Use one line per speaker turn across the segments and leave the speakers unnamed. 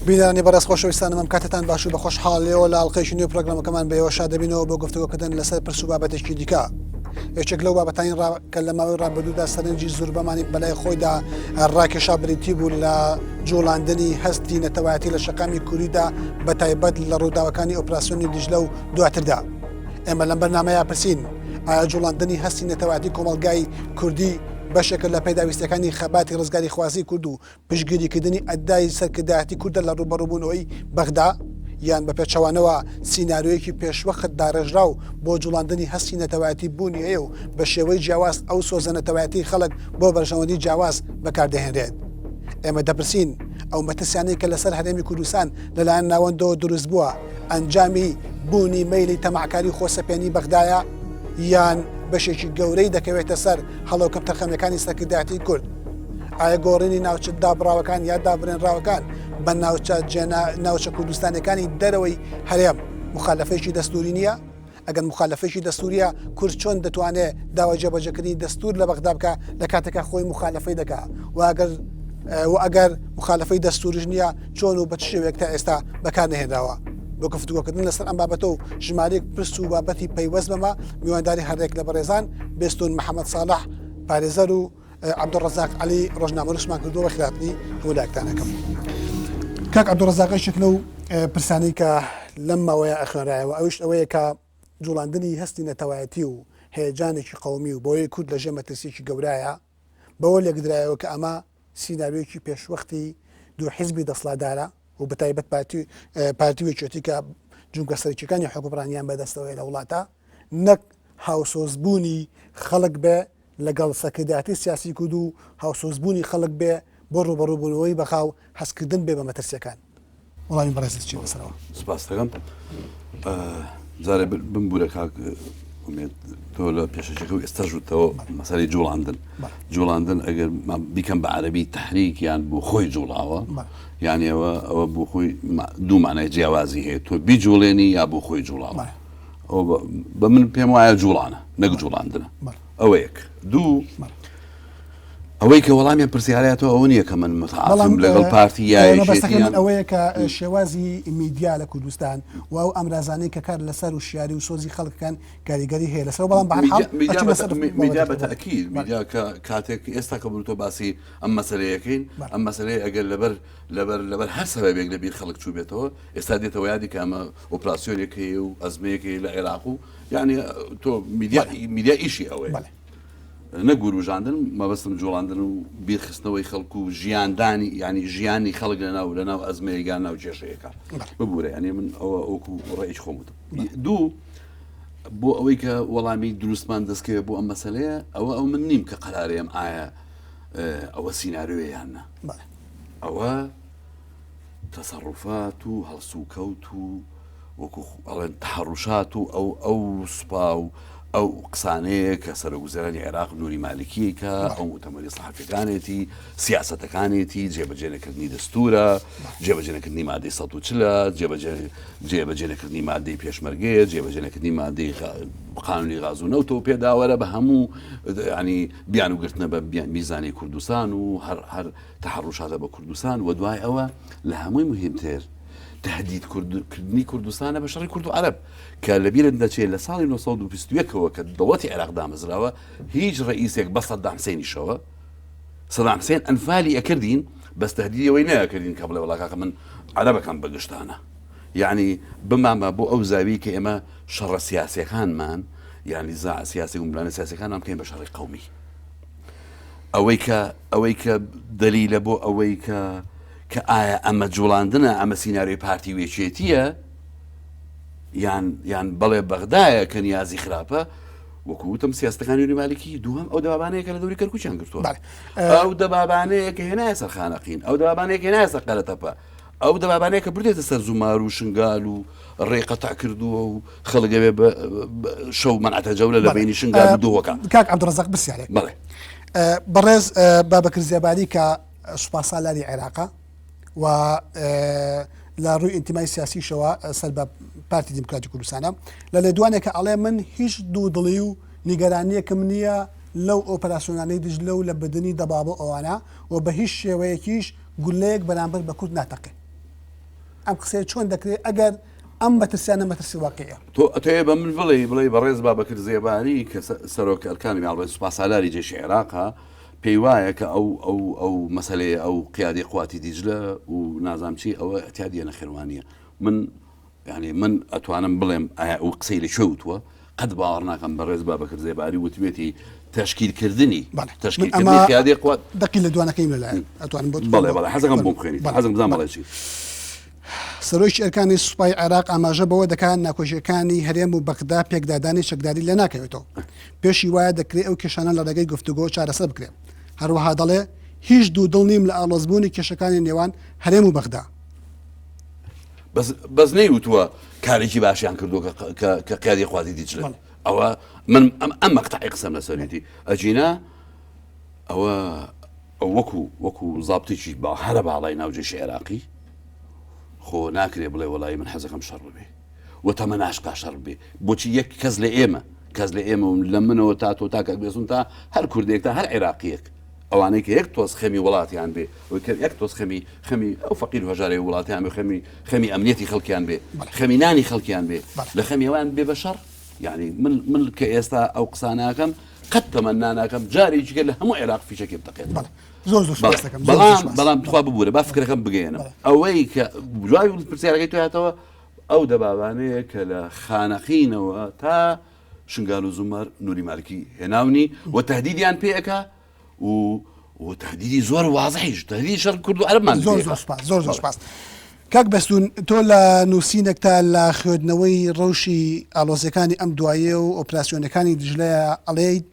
بینانی بەڕێز خۆشەویستانم ئەم کاتتان باش و بە خۆشحاڵیەوە لە ئەڵقەی نوێ پرۆگرامەکەمان بەیەوە شادەبینەوە بۆ گفتوگۆکردن لەسەر پرس و بابەتێکی دیکە. یەکێک لەو بابەتانی کە لە ماوەی ڕابردوودا سەرنجی زۆربەمانی بەلای خۆیدا ڕاکێشا بریتی بوو لە جوڵاندنی هەستی نەتەوایەتی لە شەقامی کووریدا بە تایبەت لە ڕووداوەکانی ئۆپراسیۆنی دیژلە و دواتردا. ئێمە لەم بەرنامەیە پرسین ئایا جوڵاندنی هەستی نەتەوایەتی کۆمەڵگای کوردی بەشێکە لە پێداویستەکانی خەباتی ڕزگاری خوازی کورد و پشتگیریکردنی ئەدای سەرکردایەتی کوردە لە ڕوبەڕووبوونەوەی بەغدا یان بە پێچەوانەوە سیناریۆیەکی پێشوەخت داڕێژرا و بۆ جوڵاندنی هەستی نەتەوایەتی بوونی هەیە و بە شێوەی جیاواز ئەو سۆزە نەتەوایەتی خەڵک بۆ بەرژەوەندی جیاواز بەکاردەهێنرێت. ئێمە دەپرسین ئەو مەترسیانەی کە لەسەر هەرێمی کوردستان لەلایەن ناوەندەوە دروست بووە ئەنجامی بوونی مەیلی تەماعکاری خۆسەپێنی بەغدایە یان بەشێکی گەورەی دەکەوێتە سەر هەڵەوکەم تەرخەمەکانی سەرکردایەتی کورد. ئایا گۆڕینی ناوچە دابراوەکان یا دابرێنراوەکان بە ناوچە کوردستانەکانی دەرەوەی هەرێم مخالەفەیەکی دەستوری نییە؟ ئەگەر مخالەفەیەکی دەستوریە کورد چۆن دەتوانێت داوای جێبەجێکردنی دەستور لە بەغدا بکە لە کاتێکە خۆی مخالەفەی دەکا و ئەگەر مخالەفەی دەستوریش نییە چۆن و بە چ شێوەیەک تا ئێستا بەکار نەهێنراوە؟ بۆ گفتوگۆکردن لەسەر ئەم بابەتە و ژمارەیەک پرس و بابەتی پەیوەست بەمە میوانداری هەرێک لە بەڕێزان بێستون محەممەد ساڵح پارێزەر و عەبدوڕەزاق عەلی ڕۆژنامەنووسمان کردووە خراپنی هەموو لایەکتانەکەم. کاک عەبدوڕەزاق یەکێک لەو پرسانەی کە لەم ماوەیە ئەخوێنرایەوە ئەویش ئەوەیە کە جوڵاندنی هەستی نەتەوایەتی و هەیەجانێکی قەومی و بۆیە کورد لە ژێر مەترسیەکی گەورایە بەوە لێکدرایەوە کە ئەمە سیناریۆیەکی پێشوەختی دوو حیزبی دەسڵاتدارە و بەتایبەت پارتی وێکێتی کە جونگە سەرکیەکانی حکومڕانیان بەدەستەوەی لە وڵاتە نەک هاوسۆزبوونی خەڵک بێ لەگەڵ سەرکردایەتی سیاسی کورد و هاوسۆزبوونی خەڵک بێ بۆ ڕوبەڕووبوونەوەی بەخاو هەستکردن بێ بە مەترسیەکان. وەڵامی بەڕێزت چی بەسەرەوە؟
سوپاس دەکەم. جارێ بمبورە کاک تۆ لە پێشەکە و ئێستا ژوتەوە مەسەلەی جوڵاندن ئەگەر بیکەم بە عەرەبی تەحریک یان بۆ خۆی جوڵاوە یعنی ئەوە بۆ خۆی دوو مانای جیاوازی هەیە تۆ بیجوڵێنی یا بۆ خۆی جوڵاوە بە من پێم وایە جوڵانە نەک جوڵاندنە ئەوە یەک دوو ئەوەی کە وەڵامیان پرسیارەتەوە ئەوە نییە کە من متعاطفم لەگەڵ پارتی یایەکێتیان
ئەوەیە کە شێوازی میدیا لە کوردستان و ئەو ئەمرازانەی کە کار لەسەر و شیاری و سۆزی خەڵکەکان کاریگەری هەیە لەسەر بەڵام
میدیا بە تەئکید میدیا کە کاتێک ئێستا کە بوو تۆ باسی ئەم مەسەلەیەکەین ئەم مەسەلەیە ئەگەر لەبەر هەر سەبەبێک لەبیر خەڵک چوو بێتەوە ئێستا دێتەوە یادی کە ئەمە ئۆپراسیۆنێکی و ئەزمەیەکی لە عێراق و یعنی تۆ میدیا ئیشی ئەوەیە نەگوروژاندن مەبەستم جوڵاندن و بیرخستنەوەی خەڵکو و ژیاندانی ینی ژیانی خەڵک لەناو ئەزمەیەگان ناو کێشەیەەکە ببوورە ینی من ئەوە ئەوکو ڕێیش خۆمتم. دوو بۆ ئەوەی کە وەڵامی دروستمان دەستکەوێت بۆ ئەم مەسەلەیە ئەو من نیم کە قەرارەیەم ئایا ئەوە سیناریۆیانە ئەوە تەسەڕوفات و هەڵسوکەوت و وەکو ئەڵێن تەحەڕوشات و ئەو سوپا و ئەو قسانەیە کە سەرۆکوزێرانی عێراق نوری مالیکی کە ئەو مؤتەمەری سەحافیەکانێتی سیاسەتەکانێتی جێبەجێنەکردنی دەستورە جێبەجێنەکردنی مادەی 140 جێبەجێنەکردنی مادەی پێشمەرگەیە جێبەجێنەکردنی مادەی قانونی غاز و نەوتەوە پێداوەرە بە هەموو ینی بیان و گرتنە بە میزانی کوردستان و هەر تەحەڕوشاتە بە کوردستان و دوای ئەوە لە هەمووی مهمتر تهدیدکردنی کوردستانە بە شەڕی کورد و عەرەب کە لەبیرت دەچێت لە ساڵی 1921ەوە کە دەوڵەتی عێراق دامەزراوە هیچ ڕئیسێک بە سەدام حوسێنیشەوە سەدام حوسێن ئەنفالی ئەکردین بەس تهدیدەوەی نەکردین کە بڵێ وەڵا من عەرەبەکەم بەگشتانە یعنی بمامە بۆ ئەو زاوی کە ئێمە شەڕە سیاسیەکانمان یعنی زاع سیاسی و ملانە سیاسیەکانمان بکەین بە شەڕی قەومی ئەوەی کە دەلیلە بۆ ئەوەی کە ئایا ئەمە جوڵاندنە ئەمە سیناریۆی پارتی وێچێتیە یان بەڵێ بەغدایە کە نیازی خراپە وەکوتم سیاستەکانی نوری مالیکی دووەم ئەو دەبابانەیە کە لە دەوری کەرکووچیان گرتووە ئەو دەبابانەیە کە هێنایە سەر خانەقین ئەو دەبابانەیە کە هێنایە سەر قەرەتەپە ئەو دەبابانەیە کە بردێتە سەر زومار و شنگال و ڕێقەتع کردووە و خەڵگەوێ بە شەو مەنعەتە جەولە لە بینی شنگال و دۆوەکە.
کاک عەبدوڕەزاق بسیارێک
بەڵێ
بەڕێز بابەکر زێباری کە سوپا سالاری عێراقە و لە ڕووی ئینتیمای سیاسیشەوە سەر بە پارتی دیموکراتی کوردستانە لە لێدوانێکە ئەڵێ من هیچ دوودڵی و نیگەرانیەکم نییە لەو ئۆپەراسیۆنانەی دژلە و لە بدنی دەبابە ئەوانە و بە هیچ شێوەیەکیش گولەیەک بەرامبەر بە کورد ناتەقێ ئەم قسەیە چۆن دەکرێت ئەگەر ئەم مەترسیانە مەترسی واقعە
تۆ بە من بڵێ بەڕێز بابەکر زێبانی کە سەرۆک ئەرکانی ماڵبێت سوپاسالاری جێشی عێراقا پێی وایە کە ئەو مەسلەیە ئەو قیادی قواتی دیجلە و نازام چی ئەوە ئەتیادیە نەخێوانیە من ئەتوانم بڵێم ئایا ئەو قسەی لە شەوتووە قەت باوەڕ ناکەم بەڕێز بابەکر زێباری وتوێتی تشکیلکردنی تشکیلکردنی قیادی قوات
دقی لە دوانەکەیم لەلایەن ئەتوانم
بڵێ حەزەکەم بۆم خوێنی حەزم بزانم بڵێ
سەرۆکی ئەرکانی سوپای عێراق ئاماژە بەوە دەکات ناکۆژیەکانی هەرێم و بەغدا پێکدادانی چەکداری لە ناکەوێتەوە پێشی وایە دەکرێت ئەو کێشانە لە ڕێگەی گفتوگۆ چارەسەر بکرێت هەروەها دەڵێ هیچ دوو دڵ نیم لە ئاڵۆزبوونی کێشەکانی نێوان هەرێم و بەغدا
بەس نەیوتووە کارێکی باشیان کردو کە قیادی قواتی دیجلە ئەوە من ئەم مەقتەعی قسەم لەسەرێتی ئەجینا ئەوە وەکو زابتێکی با هەرە باڵای ناوجێشی عێراقی خۆ ناکرێ بڵێ وەڵی من حەزەکەم شەڕ بێ وتەمە ناشقا شەڕ بێ بۆچی یەک کەس لە ئێمە و لە منەوە تا تۆ تاکە بێسون تا هەر کوردێک تا هەر عێراقیەک ئەوانەی کە یەک تۆز خەمی وڵاتیان بێ یەک تۆز خەمی ئەو فەقیر هەژارەی وڵاتیان بێ خەمی ئەمنیەتی خەڵکیان بێ خەمینانی خەڵکیان بێ لە خەمیەوان بێ بە شەڕ یعنی من کە ئێستا ئەو قساناکەم قەت تەمەنا ناکەم جارێکیکە لە هەموو عێراق فیشەکێ بتەقێت بەڵام تخوا ببوورە با فکرەکەم بگەێنم ئەوەی کە دوای پرسیارەکەی تۆ هاتەوە ئەو دەبابانەیە کە لە خانەقینەوە تا شنگال و زومەر نوری مالکی هێناونی و تهدیدیان پێەکە و تهدیدی زۆر وازحیش تهدیدی شەڕ کورد و عەرەبمان
زۆر سپاس کاک بەستون تۆ لە نووسینێک تا لە خوێندنەوەی ڕەوشی ئاڵۆزیەکانی ئەم دوایە و ئۆپراسیۆنەکانی دژلەیە ئەڵێیت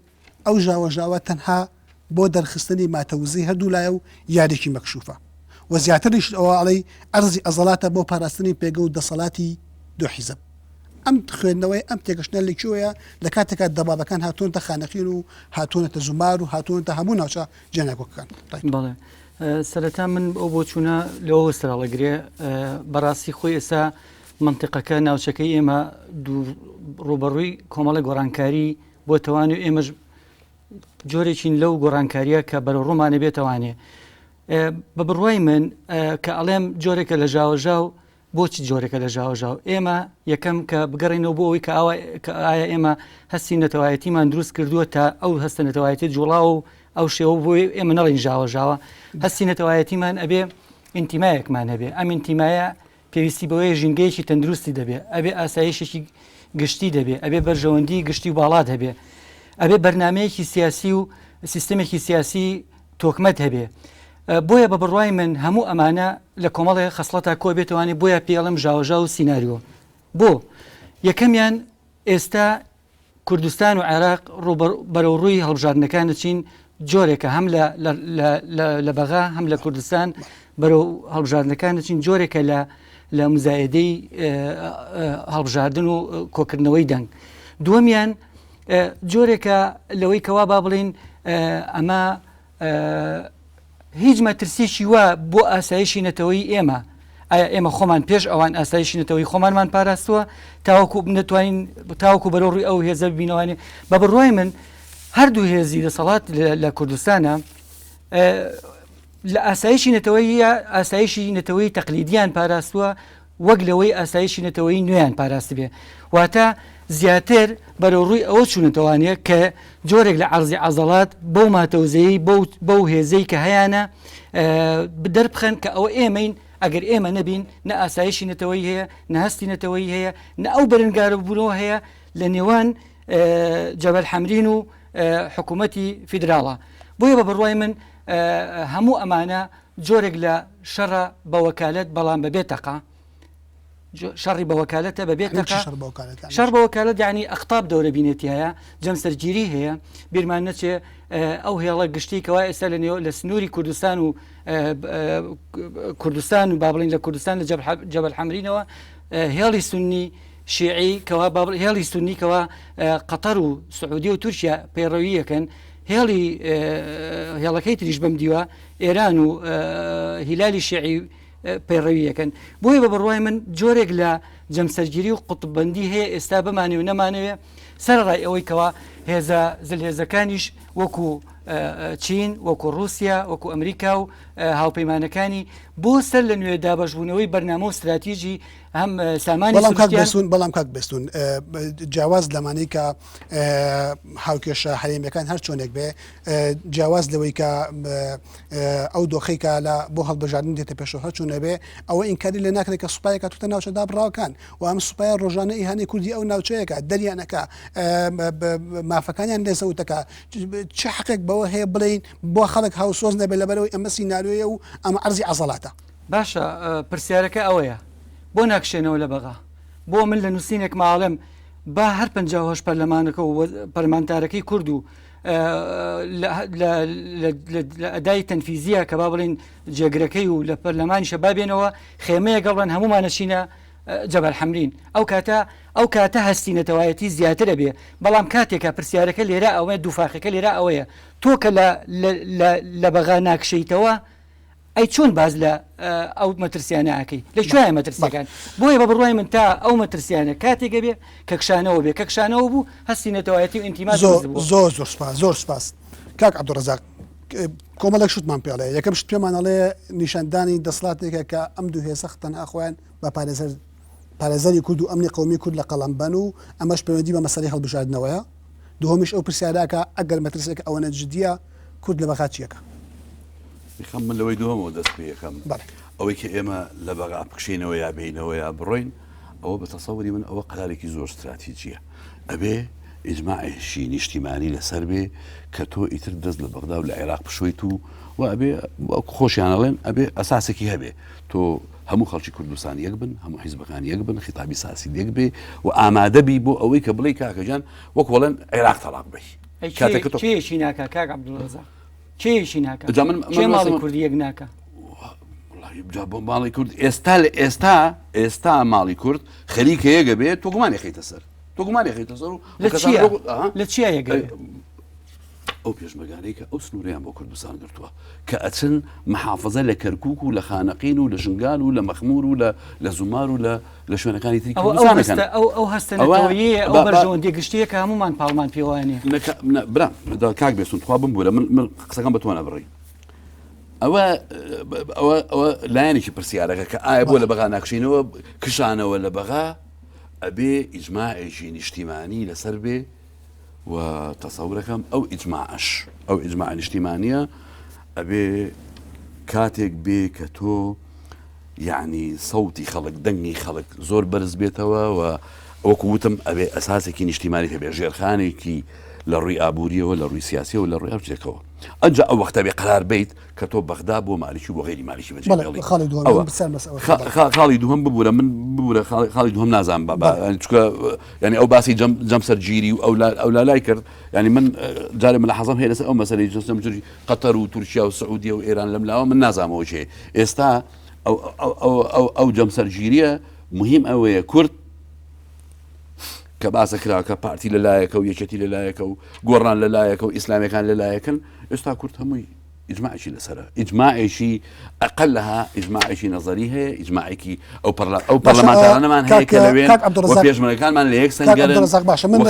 ئەو ژاوە تەنها بۆ دەرخستنی ماتەوزی هەردوو لایە و یادێکی مەکشوفە و زیاتریش ئەوە ئەڵەی ئەرزی ئەزەڵاتە بۆ پاراستنی پێگە و دەسەڵاتی دو حیزب ئەم خوێندنەوەی ئەم تێگەشتە لەکوێیە لە کاتێکا دەبابەکان هاتوونتە خانەقین و هاتوونەتە زومار و هاتوونتە هەموو ناوچە جێناکۆکەکان
بەڵێ سەرەتا من ئەو بۆ چوونە لەوە وەستراڵەگرێ بەڕاستی خۆی ئێستا منطقەکە ناوچەکەی ئێمە ڕوبەڕووی کۆمەڵی گۆڕانکاری بۆ توانێ ئێمەش جۆرێکین لەو گۆڕانکاریە کە بەرە ڕوومانە بێتوانێ بە بڕوای من کە ئەڵێم جۆرێکە لە ژاوەژاو بۆچی جۆرێکە لە ژاوەژاو ئێمە یەکەم کە بگەڕێنەوە بۆ ئەوەی کە ئایا ئێمە هەستی نەتەوایەتیمان دروست کردووە تا ئەو هەستە نەتەوایەتی جوڵاو و ئەو شێوە بۆی ئێمە نەڵین ژاوەژاوە هەستی نەتەوایەتیمان ئەبێ ئینتیمایەکمان هەبێ ئەم ئینتیمایە پێویستی بەوەی ژینگەیەکی تەندروستی دەبێ ئەبێ ئاسایشێکی گشتی دەبێ ئەبێ بەرژەوەندی گشتی و باڵات هەبێ ئەبێ بەرنمەیەکی سیاسی و سیستمێکی سیاسی تۆکمەت هەبێ بۆیە بە بڕوای من هەموو ئەمانە لە کۆمەڵی خەسڵەتا کۆ بێتوانێت بۆیە پێڵم ژاوەژا و سیناریۆ بۆ یەکەمیان ئێستا کوردستان و عێراق بەرەوڕووی هەڵبژاردنەکان دەچین جۆرێکە هەم لە بەغا هەم لە کوردستان بەرەو هەڵبژاردنەکان دەچین جۆرێکە لە مزایدەی هەڵبژاردن و کۆکردنەوەی دەنگ دووەمیان جۆرێکە لەوەی کەوا با بڵین ئەمە هیچ مەترسیی وە بۆ ئاسایشی نەتەوەی ئێمە ئایا ئێمە خۆمان پێش ئەوان ئاسایشی نەتەوەی خۆمانمان پاراستووە تاوەکو نتوانین تاوەکو بەرەوڕووی ئەو هێزە ببینەوەێ بە بڕوای من هەردوو هێزی دەسەڵات لە کوردستانە لە ئاسایشی نەتەوەی تەقلیدیان پاراستووە وەک لەوەی ئاسایشی نەتەوەی نوێیان پاراست بێ واتە زیاتر بەرەوڕووی ئەوە چوونەتەوانەیە کە جۆرێک لە عەرزی عەزەڵات بەو ماتەوزەیی بەو هێزەی کە هەیەە دەربخەن کە ئەوە ئێمەین ئەگەر ئێمە نەبین نە ئاسایشی نەتەوەی هەیە نەهستی نەتەوەی هەیە نە ئەو بەرەنگارە بوونەوە هەیە لە نێوان جەبەل حەمرین و حکوومەتی فیدراڵە بۆیە بە بڕوای من هەموو ئەمانە جۆرێک لە شەڕە بە وەکالەت بەڵام بەبێت تەقا شەڕی بە وەکالەتە بەبێت شەڕ بە وەکالەت یعنی ئەختاب دەورە بینێتی هەیە جەم سەرگیری هەیە بیرمان نەچێ ئەو هێڵە گشتی کەوا ئێستا لە سنووری کوردستان و با بڵین لە کوردستان لە جەبەل حەمرینەوە هێڵی سونی شیعی هێڵی سونی کەوا قەتەر و سعودی و تورکیا پەیڕەوی یەکەن هێڵەکەی تریش بەم دیوە ئێران و هیلالی شیعی پەیڕەوی یەکەن بۆیە بە بڕوای من جۆرێک لە جەمسەرگیری و قوتببندی هەیە ئێستا بمانێ و نەمانەوێ سەرڕای ئەوەی کەوا هێزەکانیش وەکو چین وەکو رووسیا وەکو ئەمریکا و هاوپەیمانەکانی بۆ سەر لە نوێ دابەشبوونەوەی بەرنامە و استراتیژی هەم سامانی
بەڵام کاک بستون جیاواز لەمانەی کە هاوکێشە هەرێمیەکان هەر چۆنێک بێ جیاواز لەوەی کە ئەو دۆخەیکە لە بۆ هەڵبژاردن دێتە پێشەوە هەر چۆنە بێ ئەوە ئینکاری لە ناکرێت کە سوپایەکە توتە ناوچەدا بڕاوەکان و ئەم سوپایە ڕۆژانە ئیهانەی کوردی ئەو ناوچەیەکە دەریانەکە مافەکانیان لێزەوتەکە چه حقێک بەوە هەیە بڵین بۆ خەڵک هاوسۆز نەبێت لەبەرەوەی ئەمە سیناریۆیە و ئەمە ئەرزی عەزەڵاتە.
باشە پرسیارەکە ئەوەیە بۆ ناکشێنەوە لە بەغا بۆ من لە نووسینێک ماڵم با هەر 50 پەرلەمانەکە و پەرلەمانتارەکەی کورد و لە ئەدای تەنفیزیە کە با بڵین جێگرەکەی و لە پەرلەمانیشە بابێنەوە خێمەیە گەڵڕێن هەمومانەشینە جەبەل حەمرین ئەو کاتە هەستینەتەوایەتی زیاترە بێ بەڵام کاتێکە پرسیارەکە لێرە ئەوەیە دووفاخەکە لێرە ئەوەیە تۆ کە لە بەغا ناکشەیتەوە ئەی چۆن باز لە ئەو مەترسیانەکەی لە شوایە مەترسیەکان بۆیە بە بڕوای من تا ئەو مەترسیانە کاتێکە بێ کە کشانەوە بێ کە کشانەوە بوو هەستینەتەوایەتی و ئینتیمات
زۆر سپاس کاک عەبدوڕەزاق کۆمەڵێک شتمان پێڵێ یەکەم شت پێمانەڵێ نیشاندانی دەسڵاتێکە کە ئەم دوو هێزە خەتەنها خۆیان بە پارێزەری کورد و ئەمنی قەومی کورد لە قەڵەمبەن و ئەمەش پەیوەندی بە مەسەلەی هەڵبژاردنەوەیە دووەمیش ئەو پرسیارەکە ئەگەر مەترسێک ئەوەنە جدیە کورد لە بەغا چیەکە
خەم من لەوەی دووەمەوە دەست پێ یەکەم ئەوەی کە ئێمە لە بەغا بکشێنەوە یا بینەوە یا بڕۆین ئەوە بە تەسەووری من ئەوە قەرارێکی زۆر استراتیجیە ئەبێ ئیجماعیشی نیشتیمانی لەسەر بێ کە تۆ ئیتر دەست لە بەغدا و لە عێراق بشۆیت و ئەبێ خۆشیانەڵێن ئەبێ ئەساسێکی هەبێ تۆ هەموو خەڵکی کوردستان یەک بن هەموو حیزبەکان یەک بن خیتابی ساسی یەک بێ و ئامادەبی بۆ ئەوەی کە بڵێ کاکەجان وەک وەڵێن عێراق تەلاق بێ
کێشی ناکە کاک عەبدوڵڕەزاق کێشی ناکە کێ ماڵی کوردی یەک ناکە
ماڵی کورد ئێستا ماڵی کورد خەریکە یەکە بێت تۆ گومانی خەیتە سەر تۆ گومانی خەیتە سەر و
لە چیە یەکە
ئەو پێشمەگانەی کە ئەو سنووریان بۆ کوردستان گرتووە کە ئەچن محافظە لە کەرکووک و لە خانەقین و لە ژنگال و لە مەخمور و لە زومار و لە شوێنەکانی تری کوردستانەکەن
ئەو هەستەنەوەیە ئەو بەرژەوەندی گشتیە کە هەمومان پاڵمان پێوانێ
برا کاک بێستون خوا بمبورە من قسەکەم بە تۆ نەبڕی ئەوە لایەنێکی پرسیارەکە کە ئایا بۆ لە بەغا ناکشینەوە کشانەوە لە بەغا ئەبێ ئیجماعێکی نیشتیمانی لەسەر بێ و تەسەورەکەم ئەو ئیجماع نیشتیمانیە ئەبێ کاتێک بێ کە تۆ یعنی سەوتی خەڵک دەنگی خەڵک زۆر بەرز بێتەوە و وەکو وتم ئەبێ ئەساسێکی نیشتیمانی هەبێ ژێرخانێکی لە ڕووی ئابووریەوە لە ڕووی سیاسیەوە لە ڕووی هەرچێکەوە ئەنجا ئەو وەختە بێ قرار بیت کە تۆ بەغدا بۆ مالیکی بۆ غێری مالیکی بەجێ خاڵی دووهم ببوورە من ببوورە خاڵی دووهم نازانم چکە ینی ئەو باسی جەم سەرگیری و ئەو لای کرد ینی من جارێ من لە حەزم هەیە لەسەر ئەو مەسەلەی جەمجوری قەتەر و تورکیا و سعودیە و ئێران لەم لاوە من نازانمەوە چێ ئێستا ئەو جەم سەرگیریە مهم ئەوەیە کورد کە باسە کراکە پارتی لەلایەکە و یەکێتی لەلایەکە و گۆڕان لەلایەکە و ئیسلامیەکان لەلایەکەن ئێستا کورد هەمووی ئیجماعێکی لەسەرە ئیجماعێکی ئەقل لەها ئیجماعێکی نەزەری ئەو پەرلەمانتارانەمان هەیە کە لەوێن پێشمەرەکانمان لە یەک سەنگەرن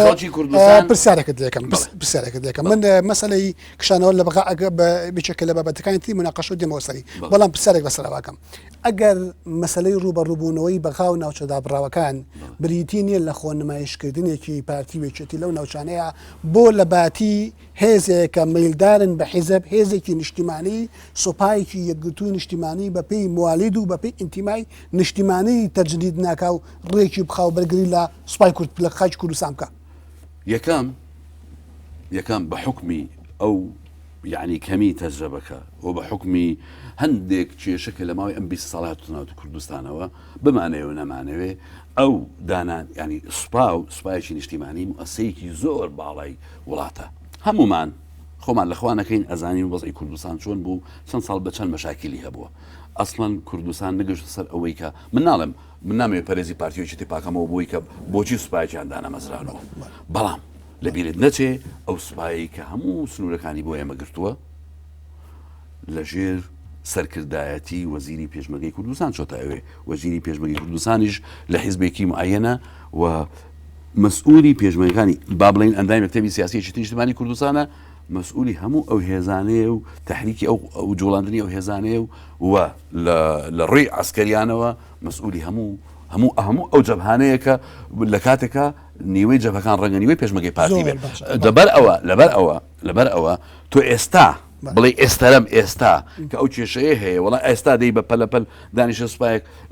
خەڵکی کوردستان
پرسیارێکت دەکەم من مەسەلەی کشانەوە لە بەغا بچێکە لە بابەتەکانی تری مناقەشە و دێمەوە سەری بەڵام پرسیارێک بەسەرەوەکەم ئەگەر مەسەلەی ڕوبەڕووبوونەوەی بەغا و ناوچەدا بڕاوەکان بریتی نیە لە خۆنمایشکردنێکی پارتی وێچێتی لەو ناوچانەیە بۆ لە باتی هێزێکە میلدارن بە حیزب هێزێکی نیشتیمانی سوپایکی یەکگرتووی نیشتیمانی بە پێی موالید و بە پێی ئینتیمای نیشتیمانی تەجدید ناکا و ڕێکی بخاو بەرگری لە سوپای کورد لە خاچ کوردستان بکە
یەکەم بە حکمی ئەو یعنی کەمی تەجربەکە و بە حکمی هەندێک کێشەکە لە ماوەی ئەم 20 ساڵات ناوت کوردستانەوە بمانەوە و نەمانەوێ ئەو دانان ینی سوپایەکی نیشتیمانی مؤسسەیەکی زۆر باڵای وڵاتە هەمومان خۆمان لەخوانەکەین ئەزانین و وەزعی کوردستان چۆن بوو چەند ساڵ بە چەند مەشاکیلی هەبووە ئەسڵەن کوردستان نەگەشت سەر ئەوەی کە من نامەوێت پەرێزی پارتیۆکی تێپاکەمەوە بۆی کە بۆچی سوپایەکیان دانەمەزرانەوە بەڵام لەبیرت نەچێ ئەو سوپایی کە هەموو سنوورەکانی بۆ ئێمە گرتووە لەژێر سەرکردایەتی وەزیری پێشمەرگەی کوردستان چۆتە ئەوێ وەزیری پێشمەرگەی کوردستانیش لە حیزبێکی معەنە و مەسئولی پێشمەرگەکانی با بڵین ئەندامی مەکتەبی سیاسی نیشتیمانی کوردستانە مەسئولی هەموو ئەو هێزانەیە و تحریکی ئەو جوڵاندنی ئەو هێزانەیە و لە ڕێی عسکەریانەوە مەسئولی هەموو ئەو جەبهانەیە کە لە کاتێکە نیوەی جەبهەکان ڕەنگە نیوەی پێشمەرگەی پارتی بێت. لەبەر ئەوە تۆ ئێستا بڵێ ئێستارەم ئێستا کە ئەو کێشەیە هەیە وڵا ئێستا دەی بە پەلەپەل دانیشە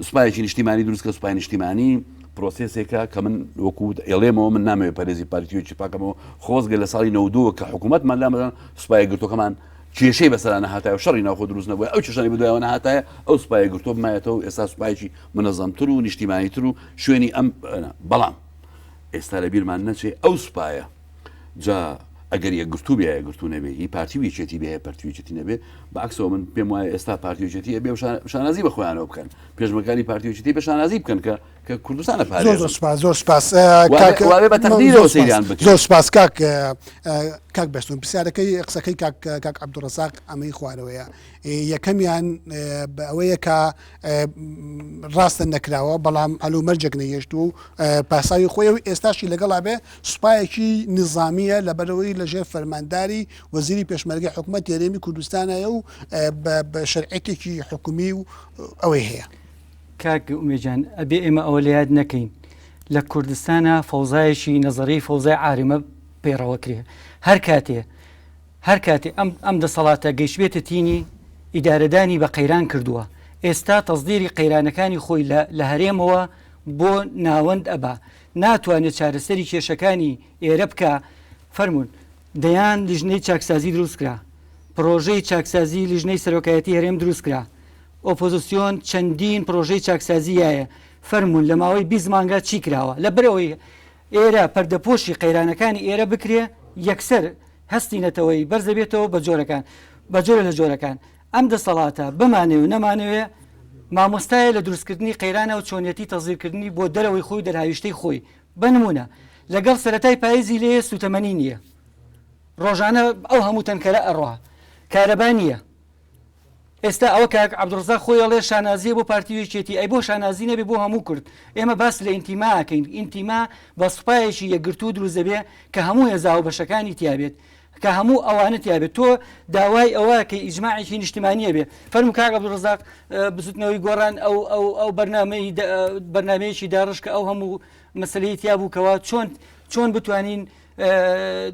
سوپایەکی نیشتیمانی دروستکە سوپای نیشتیمانی پرۆسێسێکە کە من وەکو ئێڵێمەوە من نامەوێت پەرێزی پارتیۆکی پاکەمەوە خۆزگە لە ساڵی 92 کە حکوومەتمان لامەدان سوپایە گرتوەکەمان کێشەی بەسەرانە هاتایە و شەڕی ناوخۆ دروست نەبووە ئەو کێشانەی بەدوایەوە نەهاتایە ئەو سوپایە گرتووە بمایەتەوە ئێستا سوپایەکی منەظەمتر و نیشتیمانیتر و شوێنی ئەم بەڵام ئێستا لە بیرمان نەچێ ئەو سوپایە جا ئەگەر یەکگرتو بێ یەکگرتو نەبێ هی پارتی ویچێتی بێ پارتیویچێتی نەبێ بەعکسەوە من پێم وایە ئێستا پارتیویچێتی بێ شانازی بە خۆیانەوە بکەن پێشمەکانی پارتیویچێتی بە شانازی بکەن کە کوردستانە پارێزن.
زۆر سپاس
بە تەقدیرەوە سەیریان بکەن.
زۆر سپاس کاک بەستون پرسیارەکەی قسەکەی کاک عەبدوڕەزاق ئەمەی خوارەوەیە یەکەمیان ئەوەیە کە ڕاستە نەکراوە بەڵام ئەلومەرجێک نەهێشت و پاساوی خۆی ئێستاشی لەگەڵا بێ سوپایەکی نظامیە لەبەرەوەی لەژێر فەرمانداری وەزیری پێشمەرگەی حکوومەت هێرێمی کوردستانایە و بە شەرعێتێکی حکومی و ئەوەی هەیە.
کاک ئومێجان ئەبێ ئێمە ئەوە لە یاد نەکەین لە کوردستانە فەوزایەکی نەزەری فەوزای عارمە پێڕەوە کرێ هەر کاتێ ئەم دەسەڵاتە گەیشتبێتە تینی ئیدارەدانی بە قەیران کردووە ئێستا تەزدیری قەیرانەکانی خۆی لە هەرێمەوە بۆ ناوەند ئەبا ناتوانێت چارەسەری کێشەکانی ئێرە بکە فەرمونون دەیان لیژنەی چاکسازی دروستکرا پرۆژەی چاکسازی لیژنەی سەرۆکایەتی هەرێم دروستکرا ئۆپۆزیسیۆن چەندین پرۆژەی چاکسازیایە فەرمونون لە ماوەی 20 مانگا چی کراوە لە بەرەوەی ئێرە پەردەپۆشی قەیرانەکانی ئێرە بکرێ یەکسەر هەستی نەتەوەی بەرزە بێتەوە بە جۆرە لە جۆرەکان ئەم دەسەڵاتە بمانێ و نەمانەوێ مامۆستایە لە دروستکردنی قەیرانە و چۆنیەتی تەزیرکردنی بۆ دەرەوەی خۆی دەرهاویشتەی خۆی بنمونە لەگەڵ سەرەتای پاییزی لێ سوتەمەنی نییە ڕۆژانە ئەو هەموو تەنکەرە ئەڕوا کارەبا نییە ئێستا ئەوە کاک عەبدوڕەزاق خۆی ئەڵێ شانازیە بۆ پارتیویچێتی ئەی بۆ شانازی نەبێ بۆ هەموو کورد ئێمە باس لە ئینتیماکەین ئینتیما بە سوپایەکی یەکگرتو دروست دەبێ کە هەموو هێزا و بەشەکانی تیابێت کە هەموو ئەوانە تیابێت تۆ داوای ئەوە کە ئیجماعێکی نیشتیمانیە بێ فەرموو کاک عەبدوڕەزاق بزوتنەوەی گۆڕان ئەو بەرنامەیەکی داڕش کە ئەو هەموو مەسەلەی تیابووکەوە چۆن بتوانین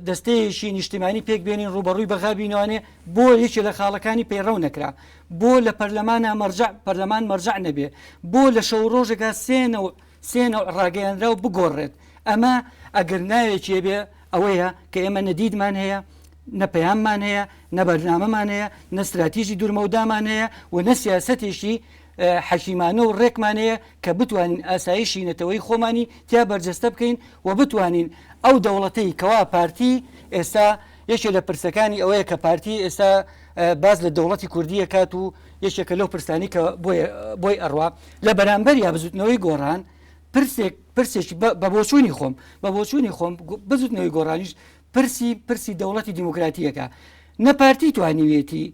دەستەیەشی نیشتیمانی پێک بێنین ڕوبەڕووی بەغابینەوانێ بۆ یەکی لە خاڵەکانی پەیڕەو نەکرا بۆ لە پەرلەمان مەرجع نەبێ بۆ لە شەو ڕۆژێکا سێنە ڕاگەیاندرا و بگۆڕێت ئەمە ئەگەر ناوێکی بێ ئەوەیە کە ئێمە نەدیدمان هەیە نە پەیاممان هەیە نە بەرنامەمان هەیە نە استراتیژی دوورمەودامان هەیە و نە سیاسەتێکی حەکیمانە و ڕێکمانەیە کە بتوانین ئاسایشی نەتەوەی خۆمانی تیا بەرجەستە بکەین و بتوانین ئەو دەوڵەتەی کەوا پارتی ئێستا یەکێ لە پرسەکانی ئەوەیە کە پارتی ئێستا باز لە دەوڵەتی کوردیە کات و یەکێکە لەو پرسانی کە بۆی ئەڕوا لە بەرامبەر یا بزوتنەوەی گۆڕان پرسێکی بە بۆچوونی خۆم بزوتنەوەی گۆڕانیش پرسی دەوڵەتی دیموکراتیەکە نەپارتی توانیوێتی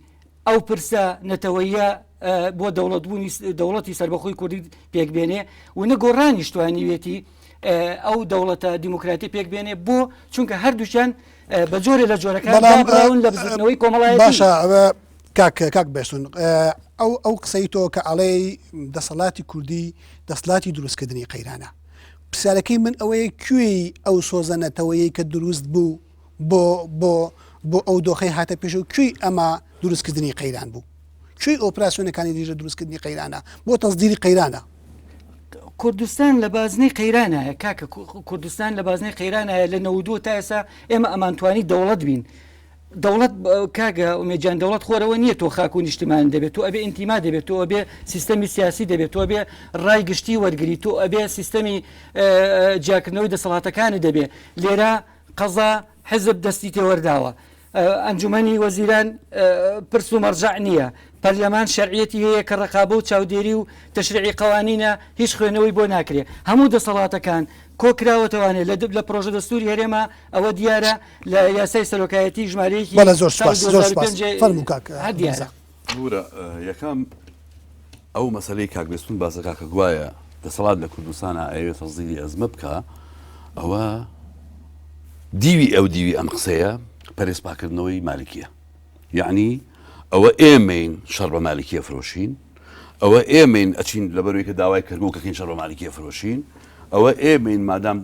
ئەو پرسە نەتەوەیە بۆ دەوڵەتی سربەخۆی کوردی پێکبێنێ و نەگۆڕانیش توانیوێتی ئەو دەوڵەتە دیموکراتی پێکبێنێ بۆ چونکە هەردووچیان بە جۆرە لە جۆرەکان لە بزوتنەوەی کۆمەڵایەتی
باشە کاک بێستون ئەو قسەی تۆ کە ئەڵێ دەسەڵاتی کوردی دەسەڵاتی دروستکردنی قەیرانە پرسیارەکەی من ئەوەیە کوێی ئەو سۆزەنەتەوەیە کە دروست بوو بۆ ئەو دۆخەی هاتە پێش و کوێی ئەمە دروستکردنی قەیران بوو کوێی ئۆپراسیۆنەکانی دیژە دروستکردنی قەیرانە بۆ تەزدیری قەیرانە
کوردستان لە بازنەی قەیرانایە کاکە کوردستان لە بازنەی قەیرانایە لە 92 تا ئێستا ئێمە ئەمانتوانی دەوڵەت بین دەوڵەت کاگە ئومێجان دەوڵەت خۆرەوە نییە تۆ خاک و نیشتیمان دەبێت تۆ ئەبێ ئینتیما دەبێت تۆ ئەبێ سیستەمی سیاسی دەبێت تۆ ئەبێ ڕای گشتی وەرگری تۆ ئەبێ سیستەمی جیاکردنەوەی دەسەڵاتەکانی دەبێ لێرە قەزا حزب دەستی تێوەرداوە ئەنجومەنی وەزیران پرس و مەرجع نییە پەرلەمان شەرعیەتی هەیە کە ڕقابە و چاودێری و تەشریعی قەوانینە هیچ خوێنەوەی بۆ ناکرێ هەموو دەسەڵاتەکان کۆکراوەتەوانێت لە پرۆژە دەستوری هەرێمە ئەوە دیارە لە یاسای سەرۆکایەتی ژمارەیەکی
زۆر
بورە یەکەم ئەو مەسەلەی کاکبێستون باسەکە کە گوایە دەسەڵات لە کوردستانە ئەوێت تەزدیری ئەزمە بکە ئەوە دیوی ئەم قسەیە پەرێزپاکردنەوەی مالکیە، یعنی ئەوە ئێمەین شەڕ بە مالکیە فرۆشین، ئەوە ئێمەین ئەچین لەبەروی کە داوای کردبووکەکەین شەڕ بە مالکیە فرۆشین، ئەوە ئێمەین مادام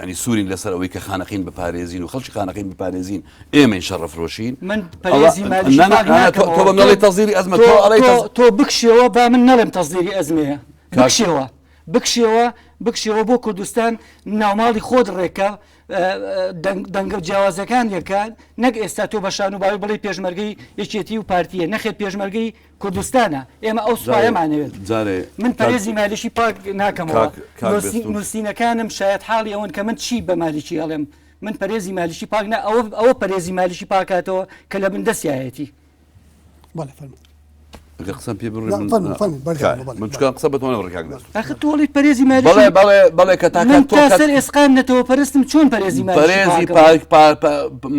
ینی سوورین لەسەر ئەوەی کە خانەقین بپارێزین و خەڵکی خانەقین بپارێزین ئێمەین شەڕە فرۆشین.
من پەرێزی مالیشی
تۆ بەم نەڵێ تەزیری ئەزمە
تۆ بکشەوە با من نەڵێم تەزیری ئەزمەیە بکشەوە بۆ کوردستان ناوماڵی خۆت ڕێکە دەنگە جیاوازەکان یەکان نەک ئێستا تۆ بە شانوباوی بڵێ پێشمەرگەی یەکێتی و پارتیە نەخێت پێشمەرگەی کوردستانە ئێمە ئەو سوپایەمانەوێت. من پەرێزی مالیشی پاک ناکەمەوە نووسینەکانم شاید حاڵی ئەوەن کە من چی بە مالیکی ئەڵێم من پەرێزی مالیشی پاک ئەوە پەرێزی مالیشی پاکاتەوە کە لە من دەستایەتی.
ئەگە قسەم پێ من قسە بەتوانە ڕێکاک دەست
ئەخ تۆڵی پەرێزی مالیشی
بەڵێ کە
تاسەر ئێسقان نەتەوە پەرستم چۆن پەرێزی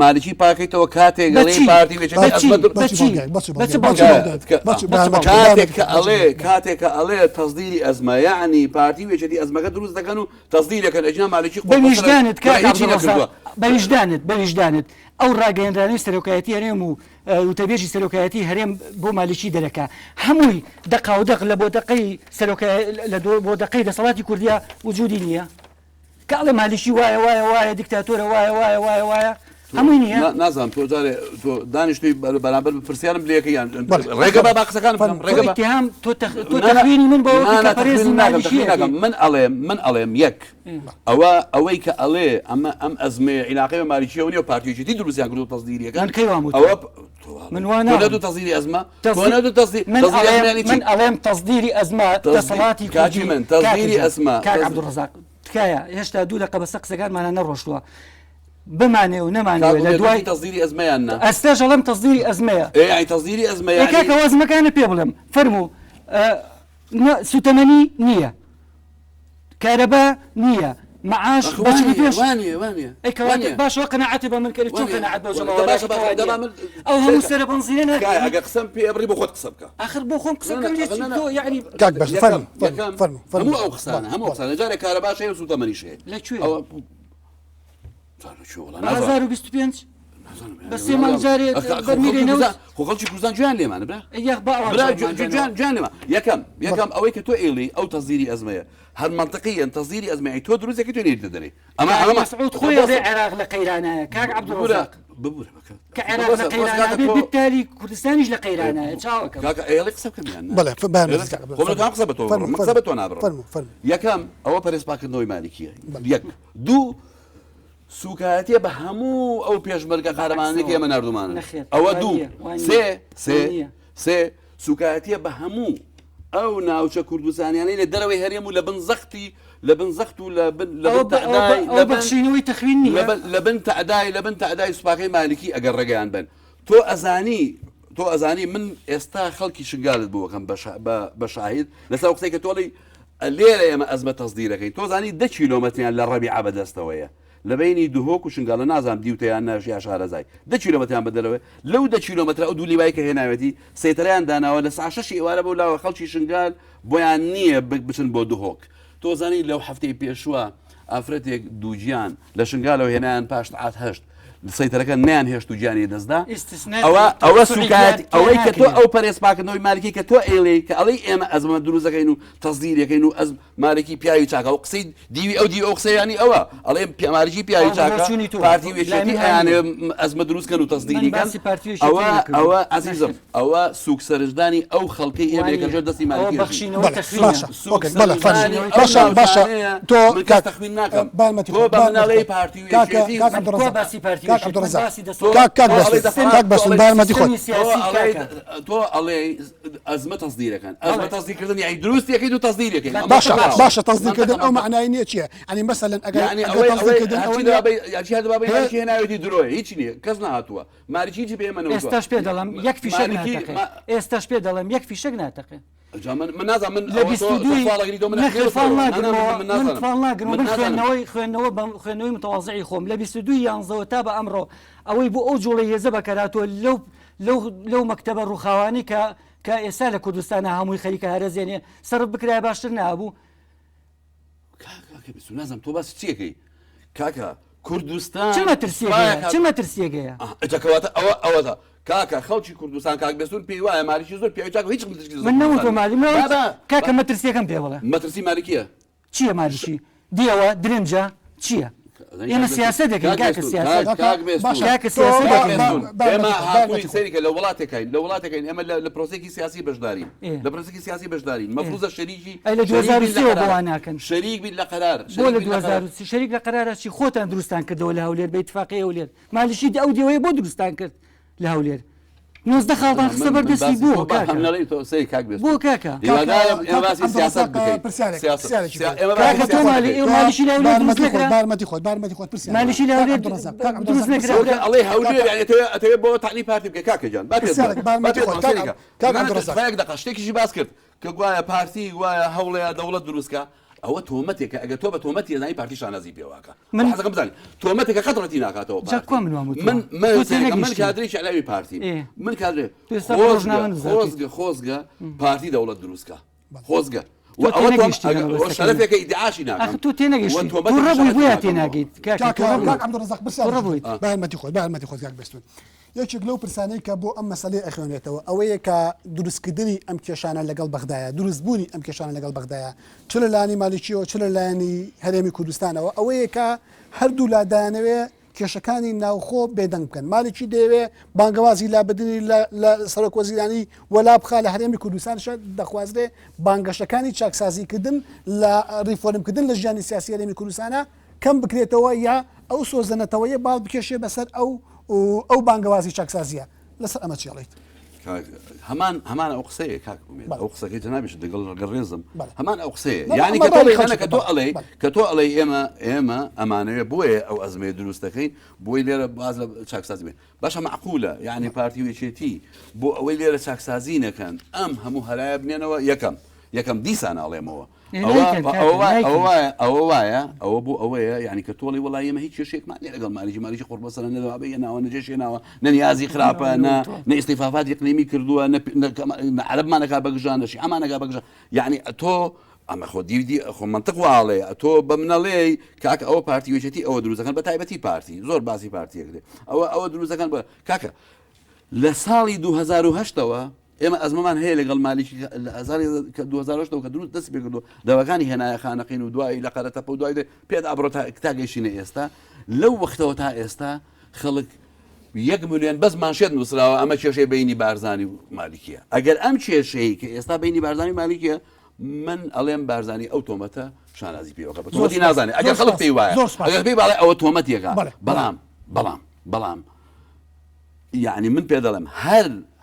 مالیکی پاکەیتەوە کاتێک گەڵی پارتی کاتێک کە ئەڵێ تەزدیری ئەزمە یعنی پارتی وێچێتی ئەزمەکە دروست دەکەن و تەزدیرەکەن ئەجنا مالیکی
بەویژدانت ئەو ڕاگەیەندرانی سەرۆکایەتی هەرێم و وتەبێژی سەرۆکایەتی هەرێم بۆ مالیکی دەرەکە هەمووی دەقا و دەق لە بۆ دەقەی بۆ دەقەی دەسەڵاتی کوردیا وجودی نییە کە ئەڵێ مالیشی وایە دیکتاتۆرە وایە هەمووی نییە
نازانم تۆ جارێ تۆ دانیشتوی بەرامبەر پرسیارم لێکەیان ڕێگە بە قسەکان
ڕێگەتیهام تۆ تەخوینی من بۆ پەرێزی مالیشی
من ئەڵێم یەک ئەوەی کە ئەڵێ ئەم ئەزمێ عیلاقی بە مالیکیەوە نیە و پارتیێتی دروستیان کرد و تەزدیریەکان
ئەوە من وانە
تەزدیری ئەزمە
من ئەڵێم تەزدیری ئەزمە دەسەڵاتی
کاتی من تەزدیری ئەزمە
عەبدوڕەزاق تکایە هێشتا دوو لە قەبەسە قسەکانمانە نەڕۆشتووە بمانێ و نەمانێت لە دوای
تەزدیری ئەزمەیاننا
ئەستاش ئەڵێم تەزدیری ئەزمەیە
تەزدیری ئەزمەیە
کاکە ئەزمەکانە پێ بڵێم فەرموو سوتەمەنی نییە کارەبا نییە معاش باشەوە قەناعەتی بە من کرد چۆن قەناعەت ئەو هەموو سەرە بنزینە
ئەگە قسەم پێ بڕی بۆ خۆت قسە بکە
ئاخر بۆ خۆم قسە یعنی
هەموو ئەو قسانە هەموو قسانە جارێک کارەباش هەیە و سوتەمەنیش هەیە
لەکوێ 2025 بە سێ مانگ جارێ بەرمیرێنەوە
خۆخەڵکی کوردستان گویان لێمانە گویان لێمە یەکەم ئەوەی کە تۆ ئێڵی ئەو تەزدیری ئەزمەیە هەر منطقیەن تەزدیری ئەزمەی تۆ دروستێکی تۆ لێ دەدەێ
ئەمە مەسعود خۆی عێراق لە قەیرانایە کاک عەبدوڕەزاق کە عێراق لە قەیرانە بالتالی کوردستانیش لە قەیرانایە چاوەکە
ئێڵی قسە بکەمیان قسە بە تۆ نابڕ یەکەم ئەوە پەرێزپاکردنەوەی مالیکیە یەک دوو سوکایەتە بە هەموو ئەو پێشمەرگە قارەمانێکی ئێمە نردومانە ئەوە دوو سێ سوکایەتە بە هەموو ئەو ناوچە کوردستانیانەی لە دەرەوەی هەرێم و لە بنزەخت و
بەخشینەوەی تەخوین نیە
لە بن تەعدای سوپاکەی مالکی ئەگەر ڕێگەیان بن تۆ ئەزانی من ئێستا خەڵکی شنگالت بووەکەم بە شاهید لەسەر قسەی کە تۆڵی لێرە ئێمە ئەزمە تەزدیرەکەی تۆ زانی 10 کیلۆمەتریان لە ڕەبیعە بەدەستەوەیە لە بینی دوهۆک و شنگالە نازانم دیوتەیان ناشیا شارەزای 10 کیلۆمەتریان بەدەرەوە لەو 10 کیلۆمەتر ئەو دوو لیوای کە هێناوێتی سەیتەریان داناوە لە ساعت 6 ئێوارە بەو لاوە خەڵکی شنگال بۆیان نییە بچن بۆ دوهۆک تۆ زانی لەو هەفتەی پێشووە ئافرەتێک دووجیان لە شنگالەوە هێنایان پاش ساعت 8 سەیتەرەکە نیان هێشت و گیانی دەستدا ئەوە سوکات ئەوەی کە تۆ ئەو پەرێزپاکردنەوەی مالکی کە تۆ ئێڵێ کە ئەڵەی ئێمە ئەزمە دروستەکەین و تەزدیرەکەین و ئەز مالکی پیاوی چاکە و قسەی دیوی ئەو قسەیانی ئەوە ئەڵێ مالکی پیاوی چاکە پارتی وێچێتی ئەیانێ ئەزمە دروستکەن و تەزدیریکەن ئەوە عەزیزم ئەوە سوک سەرنجدانی ئەو خەڵکی ئێمە کە ژێر دەستی مالکی
باشە تۆ
تەخمین ناکەم تۆ بە مناڵەی پارتی وێچێتی تۆ ئەڵێ ئەزمە تەزدیرەکەن ئەزمە تەزدیرکردن یعنی دروستیەکەی و تەزدیرەکەی
باشە تەزدیرکردن ئەو معنای نییە چییە ئەنی مەسەلەن
ئەگەر هێناوێتی درۆی هیچ نییە کەس نهاتووە ماریچی پێمەەوە
ئێستاش پێ دەڵم یەک فیشەک ئێستاش پێ دەڵم یەک فیشەک ناتەقێ
من نازانم من
خوێندنەوەی متەواضعی خۆم لە 22 تا بە ئەمڕۆ ئەوەی بۆ ئەو جوڵی هێزە بەکەراتوە لەو مەکتەبە ڕووخاوانی کە ئێستا لە کوردستانە هەمووی خەریکە هەرەزێنێ سەرت بکرای باشتر نابوو
نازانم تۆ باسی چیەکەی کاکە کوردستان
چ مەترسیەکەیە
ئەجەکەواتە ئەوەدا کاکە خەڵکی کوردستان کاک بێستون پێی وایە مالیکی زۆر پێ چاک هیچ
من نەوتۆ مالی کاکە مەترسیەکەم پێ بڵێ
مەترسی مالیکیە
چییە مالیشی دیەوە درنجە چییە؟ ئێمە سیاسە دەکەین کاکە
ئێمە هاتووی سەریکە لە وڵاتەکەین لە وڵاتەکەین ئەمە لە پرۆسێکی سیاسی بەشدارین لە پرۆسێکی سیاسی بەشدارین مەفروضە شەریکی
لە 2023 بۆوان ناکەن
شەریک بین لە قەرار
بۆ لە 2023 شەریک لە قەرارە چی خۆتان دروستان کردەوە لە هەولێر بە ئیتفاقی هەولێر مالیشی ئەو دیەوەی بۆ دروستان کرد لە هەولێر 19 خاڵدان خستە بەردەستی بۆ بۆ کاکە مالیشی لە مالیشی لە دروست نەکرا
ئەڵێ هەولێر ئەتەوێت بۆ تاقلی پارتی بکە کاکەجان دقە شتێکیشی باس کرد کە گوایە پارتی وایە هەوڵەیە دەوڵەت دروستکە ئەوە تۆمەتێکە ئەگە تۆ بە تۆمەتی زانی پارتی شانازی پێواکە من حەزەکەم بزانین تۆمەتێکە قەتڕەتی ناکاتەوە من کادرێکی علاوی پارتی من کادرێ خۆزگە پارتی دەوڵەت دروستکە خۆزگە شەرەفێکە ئیدعاشی ناکەم
تۆ تێنەگەیشتی تۆ ڕەبووی بۆیە تێناگەیت
بارمەتی خۆت کاک بێستون یەکێک لەو پرسانەی کە بۆ ئەم مەسەلەی ئەخوێنێتەوە ئەوەیە کە دروستکردنی ئەم کێشانە لەگەڵ بەغدایە دروستبوونی ئەم کێشانە لەگەڵ بەغدایە چ لە لانی مالیکیەوە چ لە لایەنی هەرێمی کوردستانەوە ئەوەیە کە هەردوو لادایانەوێ کێشەکانی ناوخۆ بێدەنگ بکەن مالێکی دەوێ بانگەوازی لابدنی لە سەرۆک وەزیرانی وەلا بخا لە هەرێمی کوردستانش دەخوازرێ بانگەشەکانی چاکسازیکردن لە ڕیفۆرمکردن لە ژیانی سیاسی هەرێمی کوردستانە کەم بکرێتەوە یا ئەو سۆزەنەتەوەیە باڵ بکێشێ بەسەر ئەو بانگەوازی چاکسازیە لەسەر ئەمە چێڵیت
هەمان ئەو قسەیە ئەو قسەکەی جنابیش دەگەڵ ڕێزم هەمان ئەو قسەیە یعنی کە تۆ ئەڵێ ئێمە ئەمانەیە بۆیە ئەو ئەزمەیە دروستەکەین بۆی لێرە باز لە چاکسازی بێن باشە معقولە یعنی پارتی وێچێتی بۆ ئەوەی لێرە چاکسازی نەکەن ئەم هەموو هەرایە بنێنەوە یەکەم دیسان ئاڵێمەوە ئەوە وایە ئەوە بۆ ئەوەیە یعنی کە تۆڵی وڵی ئمە هیچ کێشێکمان لەگەڵ مالیکی قوربەسەر نەدەوابێ ناوە نەجێشێناوە نەنیازی خراپە نە ئیستیفافات یەقلیمی کردووە عەرەبمانەکا بەگژانەشی ئەمانەکە بەگژان یعنی تۆ ئەمە خۆ دیدی خۆ منطق واڵێ تۆ بە منەڵێ کاکە ئەوە پارتی وێچێتی ئەوە دروستەکەن بە تایبەتی پارتی زۆر باسی پارتیەکرێ ئەوە دروستەکەن بە کاکە لە ساڵی 2010ەوە ئێمە ئەزمەمان هەیە لەگەڵ مالیکی 2010 کە دروست دەست پێکردو دەوەکانی هێنایە خانەقین و دوایی لە قەرەتەپە و دوای پێدا ئەبڕۆ تا گەیشتینە ئێستا لەو وەختەوە تا ئێستا خەڵک 1 ملیۆن بەس مانشێت نووسراوە ئەمە کێشەی بینی بارزانی و مالیکیە ئەگەر ئەم کێشەیە کە ئێستا بینی بارزانی مالیکیە من ئەڵێم بارزانی ئەو تۆمەتە شانازی پێوەکە تۆمەتی نازانێت ئەگەر خەڵک پێی وایە ئەگەر پێی باڵێ ئەوە تۆمەتێکە بەڵام یعنی من پێ دەڵێم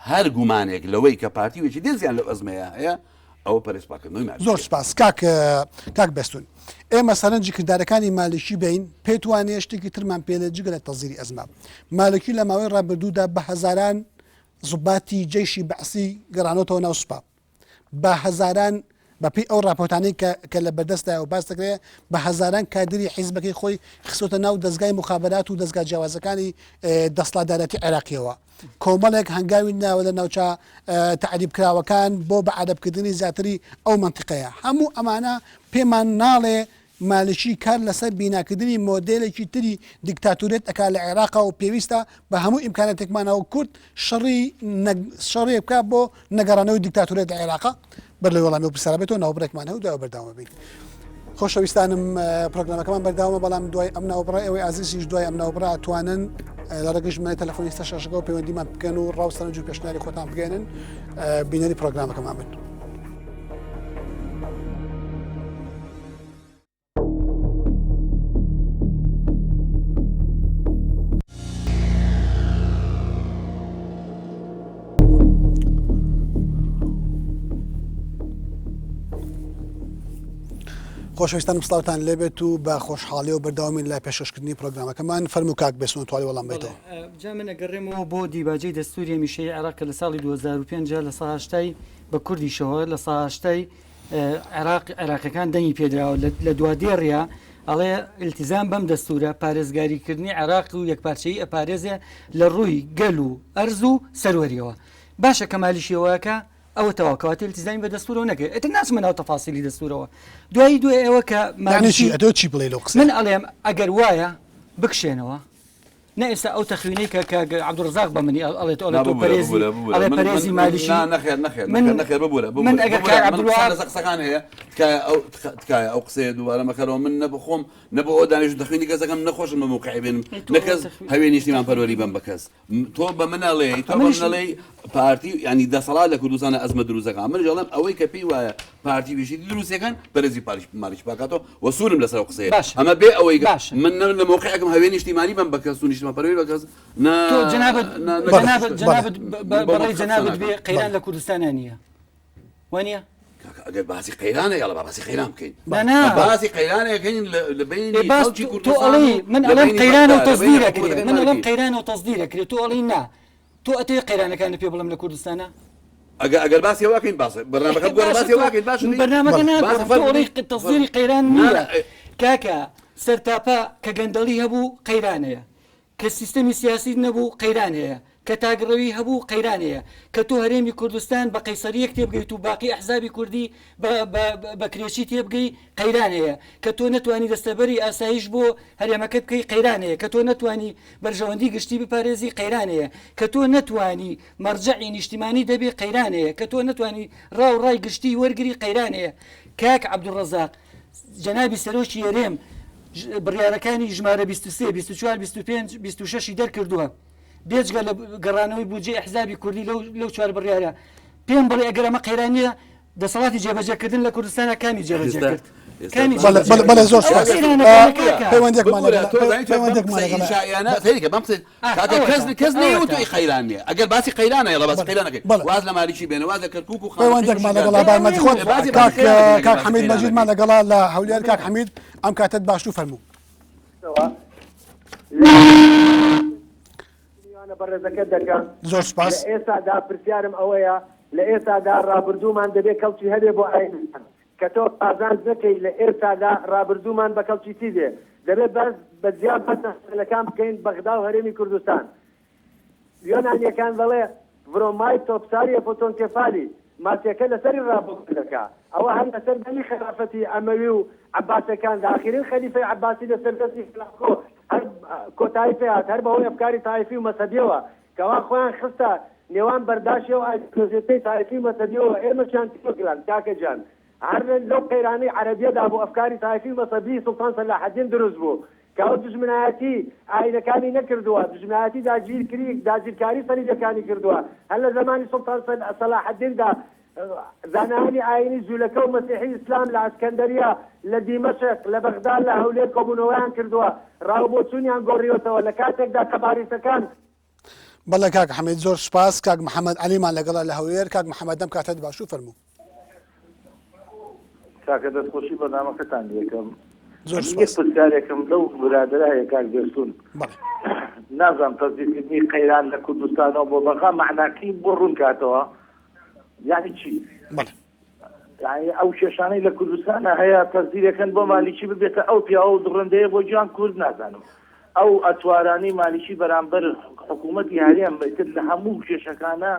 هەر گومانێک لەوەی کە پارتی وێکی دێزیان لە ئەزمەیە هەیە ئەوە پەرێزپاکردنەوەی
زۆر سپاس کاک بەستون ئێمە سەرنجی کردارەکانی مالیکی بین پێتوانێت شتێکی ترمان پێێت جگە لە تەزیری ئەزمە مالکی لە ماوەی ڕابردوودا بە هەزاران زوباتی جێشی بەعسی گەڕانەوە ناو سوپا بە هەزاران بەپی ئەو راپۆرتانەی کە لە بەردەستدا و باس دەکرێت بە هەزاران کادری حیزبەکەی خۆی خستۆتە ناو دەستگای مخابرات و دەستگا جیاوازەکانی دەسڵاتدارەتی عێراقیەوە کۆمەڵێک هەنگاوی ناوە لە ناوچە تعریبکراوەکان بۆ بە عەدەبکردنی زیاتری ئەو منتیقەیە هەموو ئەمانە پێمان ناڵێ مالکی کار لەسەر بیناکردنی مۆدلێکی تری دیکتاتورێت ئەکا لە عێراقا و پێویستە بە هەموو ئیمکاناتێکمانەوە کورد شەڕی بکات بۆ نەگەڕانەوەی دیکتاتورێت لە عێراقا بەر لە وەڵامی و پرسیارەبێتەوە ناوبڕێکمان هەوو دوای بەرداوامە بین خۆشەویستانم پرۆگرامەکەمان بەرداوامە بەڵام دوای ئەم ناوبڕە ئەوەی ئازیزیش دوای ئەم ناوبڕە ئەتوانن لە ڕێگەی ژمارەی تەلەفۆنی 6 و پەیوەندیمان بکەن و ڕاوسەرنج و پێشنیاری خۆتان بگەێنن بینەری پرۆگرامەکەمان بن. خۆشەویستانم سڵاوتان لێبێت و بە خۆشحاڵی و بەرداوامین لای پێشکردنی پرۆگرامەکەمان فەرموو کاک بێسون توالی وەڵام بێتەوە.
جا من ئەگەڕێمەوە بۆ دیباجەی دەستوری هەمیشەیی عێراق لە ساڵی 2005 لە ساهشتای بە کوردیشەوە لە ساهشتای عێراقیەکان دەنگی پێدراوە لە دوادێڕیا ئەڵێ التیزام بەم دەستورە پارێزگاریکردنی عێراق و یەکپارچەیی ئەپارێزێ لە ڕووی گەل و ئەرز و سەروەریەوە باشە کە مالیشیەوەکە ئەوە تەواکەوات التیزامی بە دەستورەوە نەکرێت ئەتر ناچمە ناو تەفاسیلی دەستورەوە دوای ئێوە کە
چی بڵێ لەو قسە
من ئەڵێم ئەگەر وایە بکشێنەوە نە ئێستا ئەو تەخوینەی کە عەبدوڕەزاق بە منی ئەڵێت ئەڵێ تۆ پەرێزی ئەڵێ پەرێزی مالیشی
نەخێر ببوورە
من ئەگەر کار عەبدوڵوهاب
قسەکان هەیە تکایە ئەو قسەیە دووبارە مەکەرەوە من نەبخۆم نەبە ئەو دانیش دەخوێنی کەسەکەم نەخۆشم بە موقعی بێنم نەکەس هەوێ نیشتیمان پەروەری بەم بەکەس تۆ بە منەڵێ تۆ بە منەڵێ پارتی ینی دەسەڵات لە کوردستانە ئەزمە دروستەکان من جەڵێم ئەوەی کە پێی وایە پارتی ویژی دروستەکان بەرزی مالیش پاکاتەوە وەسوورم لەسەر قسەیە ئەمە بێ ئەوەی من لە موقعەکەم هەوێ نیشتیمانی بەم بەکەس و نیشتیمان پەروەری بەکەس
بەڕێی جەنابەت بێ قەیران لە کوردستانە نییە وانە
ئەگەر باسی قەیرانە یاڵە باسی قەیران بکەین
باسی
قەیرانەکەین لە بینی خەڵکی
تۆ ئەڵێ من ئەڵێم قەیران و تەزدیرە کرێ من ئەڵێم قەیران و تەزدیرە کرێ تۆ ئەڵێ نا تۆ ئەتەوێ قەیرانەکانی پێ بڵێم لە کوردستانە
ئەگەر باسی واکەین باسە بەرنامەکە گۆڕ باسی واکەین باش
بەرنامەکە ناکەم تۆ ئەڵێ تەزدیری قەیران نییە کاکە سەرتاپا کە گەندەڵی هەبوو قەیرانەیە کە سیستەمی سیاسی نەبوو قەیران هەیە کە تاگڕەوی هەبوو قەیرانەیە کە تۆ هەرێمی کوردستان بە قەیسەریەک تێبگەیت و باقی ئەحزابی کوردی بە کرێچی تێبگەی قەیرانەیە کە تۆ نەتوانی دەستەبەری ئاسایش بۆ هەرێمەکە بکەی قەیرانەیە کە تۆ نەتوانی بەرژەوەندی گشتی بپارێزی قەیرانەیە کە تۆ نەتوانی مەرجەعی نیشتیمانی دەبێ قەیرانەیە کە تۆ نەتوانی ڕای گشتی وەرگری قەیرانەیە کاک عەبدوڕەزاق جەنابی سەرۆکی هەرێم بڕیارەکانی ژمارە 23 24 25 26 دەرکردووە بێجگە لە گەڕانەوەی بودجێ ئەحزابی کوردی لەو چوار بڕیارە پێم بڵێ ئەگەر ئەمە قەیرانیە دەسەڵاتی جێبەجێکردن لە کوردستانە کامی جێبەجێ کرد
بەڵێ زۆر
کەس نەیوتوی قەیرانیە ئەگەر باسی قەیرانە یڵە باسی قەیرانەکەی واز لە مالیکی بێنە واز لە کەرکووک و
پەیوەندێکمان لەگەڵا بارمەتی خۆت کاک حەمید مەجیدمان لەگەڵا لە هەولێر کاک حەمید ئەم کاتت باشوو فەرموو
بەڕێزەکە دەکەم
زۆر سپاس
لە ئێستادا پرسیارم ئەوەیە لە ئێستادا ڕابردوومان دەبێت کەڵکی هەبێ بۆ ئاینمان کە تۆ ئازانج نەکەی لە ئێستادا ڕابردوومان بە کەڵکی چی دێ دەبێت بەس بە زیاد بەسەلەکان بکەین بەغدا و هەرێمی کوردستان یۆنانیەکان دەڵێ ڤڕۆمای تۆپساریە فۆتۆنکێفالی ماسیەکە لەسەری ڕابردووەکە ئەوە هەر لەسەر دەمی خلافەتی ئەمەوی و عەباسەکان داخرین خەلیفەی عەباسی لەسەر دەستی خلافۆ هەر کۆتایی پێات هەر بەهۆی ئەفکاری تایفی و مەسەبیەوە کەوا خۆیان خستە نێوان بەرداشتی و ئایدۆلۆژیەکەی تایفی و مەسەبیەوە ئێمەشیان تێکران کاکە جان هەر لەو قەیرانەی عەرەبیەدا بۆ ئەفکاری تایفی و مەسەبی سوڵتان سەلاحەدین دروست بوو کە ئەو دژمنایەتی ئاینەکانی نەکردووە دژمنایەتی داگیرکاری سەریدەکانی کردووە هەر لە زمانی سوڵتان سەلاحەدیندا زانانی ئاینی جوولەکە و مەسیحی ئیسلام لە ئەسکەندەریە لە دیمەشق لە بەغدا لە هەولێر کۆبوونەوەیان کردووە ڕاوبۆچوونیان گۆڕیوەتەوە لە کاتێکدا کە باریسەکان
بەڵێ کاک حەمید زۆر سپاس کاک محەممەد عەلیمان لەگەڵا لە هەولێر کاک محەممەد دەم کاتت باشوو فەرموو
کاکە دەستخۆشی بەنامەکەتان یەکەم
زۆر سپاس
پرسیارێکم لەو برادرایە کاک دەستون نازانم تەزیدکردنی قەیران لە کوردستانەوە بۆ بەغا معناکەی بۆ ڕوون کاتەوە یعنی چی؟ یعنی ئەو کێشانەی لە کوردستانە هەیە تەزیرەکەن بۆ مالیکی ببێتە ئەو پیاوە و دڕندەیە بۆ گیان کورد نازانم ئەو ئەتوارانی مالیکی بەرامبەر حکوومەتی هەرێم بێتتر لە هەموو کێشەکانە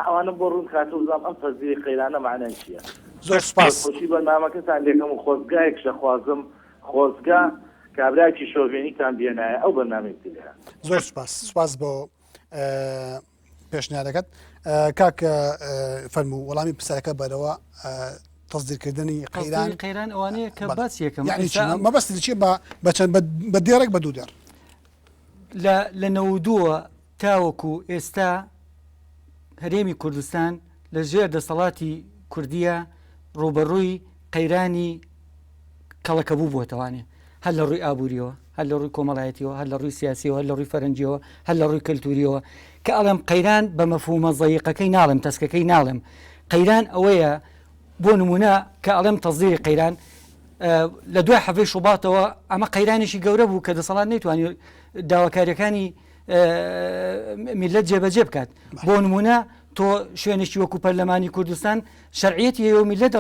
ئەوانم بۆ ڕوون کاتە وزانام ئەم تەزیری قەیرانە معنای چییە؟
زۆر سپاس
خۆشی بەرنامەکەتان لێکەم و خۆزگایەک دەخوازم خۆزگا کابراکی شۆڤێنیتان بێنایە ئەو بەرنامەی
زۆر سپاس بۆ پێشنیارەکەت کاک فەرموو وەڵامی پرسیارەکە بەرەوە تەزدیرکردنی
قەیران ئەوانەیە کە باسی یەکەم
مەبەستی دەچێت بە دێڕێک بە دوو دێر
لە نەودووە تاوەکو ئێستا هەرێمی کوردستان لە ژێر دەسەڵاتی کوردیە ڕوبەڕووی قەیرانی کەڵەکەبوو بووەتەوانێ هەر لە ڕووی ئابوووریەوە هەر لە ڕووی کۆمەڵایەتیەوە هەر لە ڕووی سیاسیەوە هەر لە ڕووی فەرەنجیەوە هەر لە ڕووی کەلتوریەوە کە ئەڵێم قەیران بە مەفهومە زەیقەکەی ناڵێم تەسکەکەی ناڵێم قەیران ئەوەیە بۆ نمونە کە ئەڵێم تەزدیری قەیران لە دوای حەڤەی شوباتەوە ئەمە قەیرانێکی گەورە بوو کە دەسەڵات نەیتوانی داواکاریەکانی میلەت جێبەجێ بکات بۆ نمونە تۆ شوێنێکی وەکو پەرلەمانی کوردستان شەرعیەتی هەیە و میلەت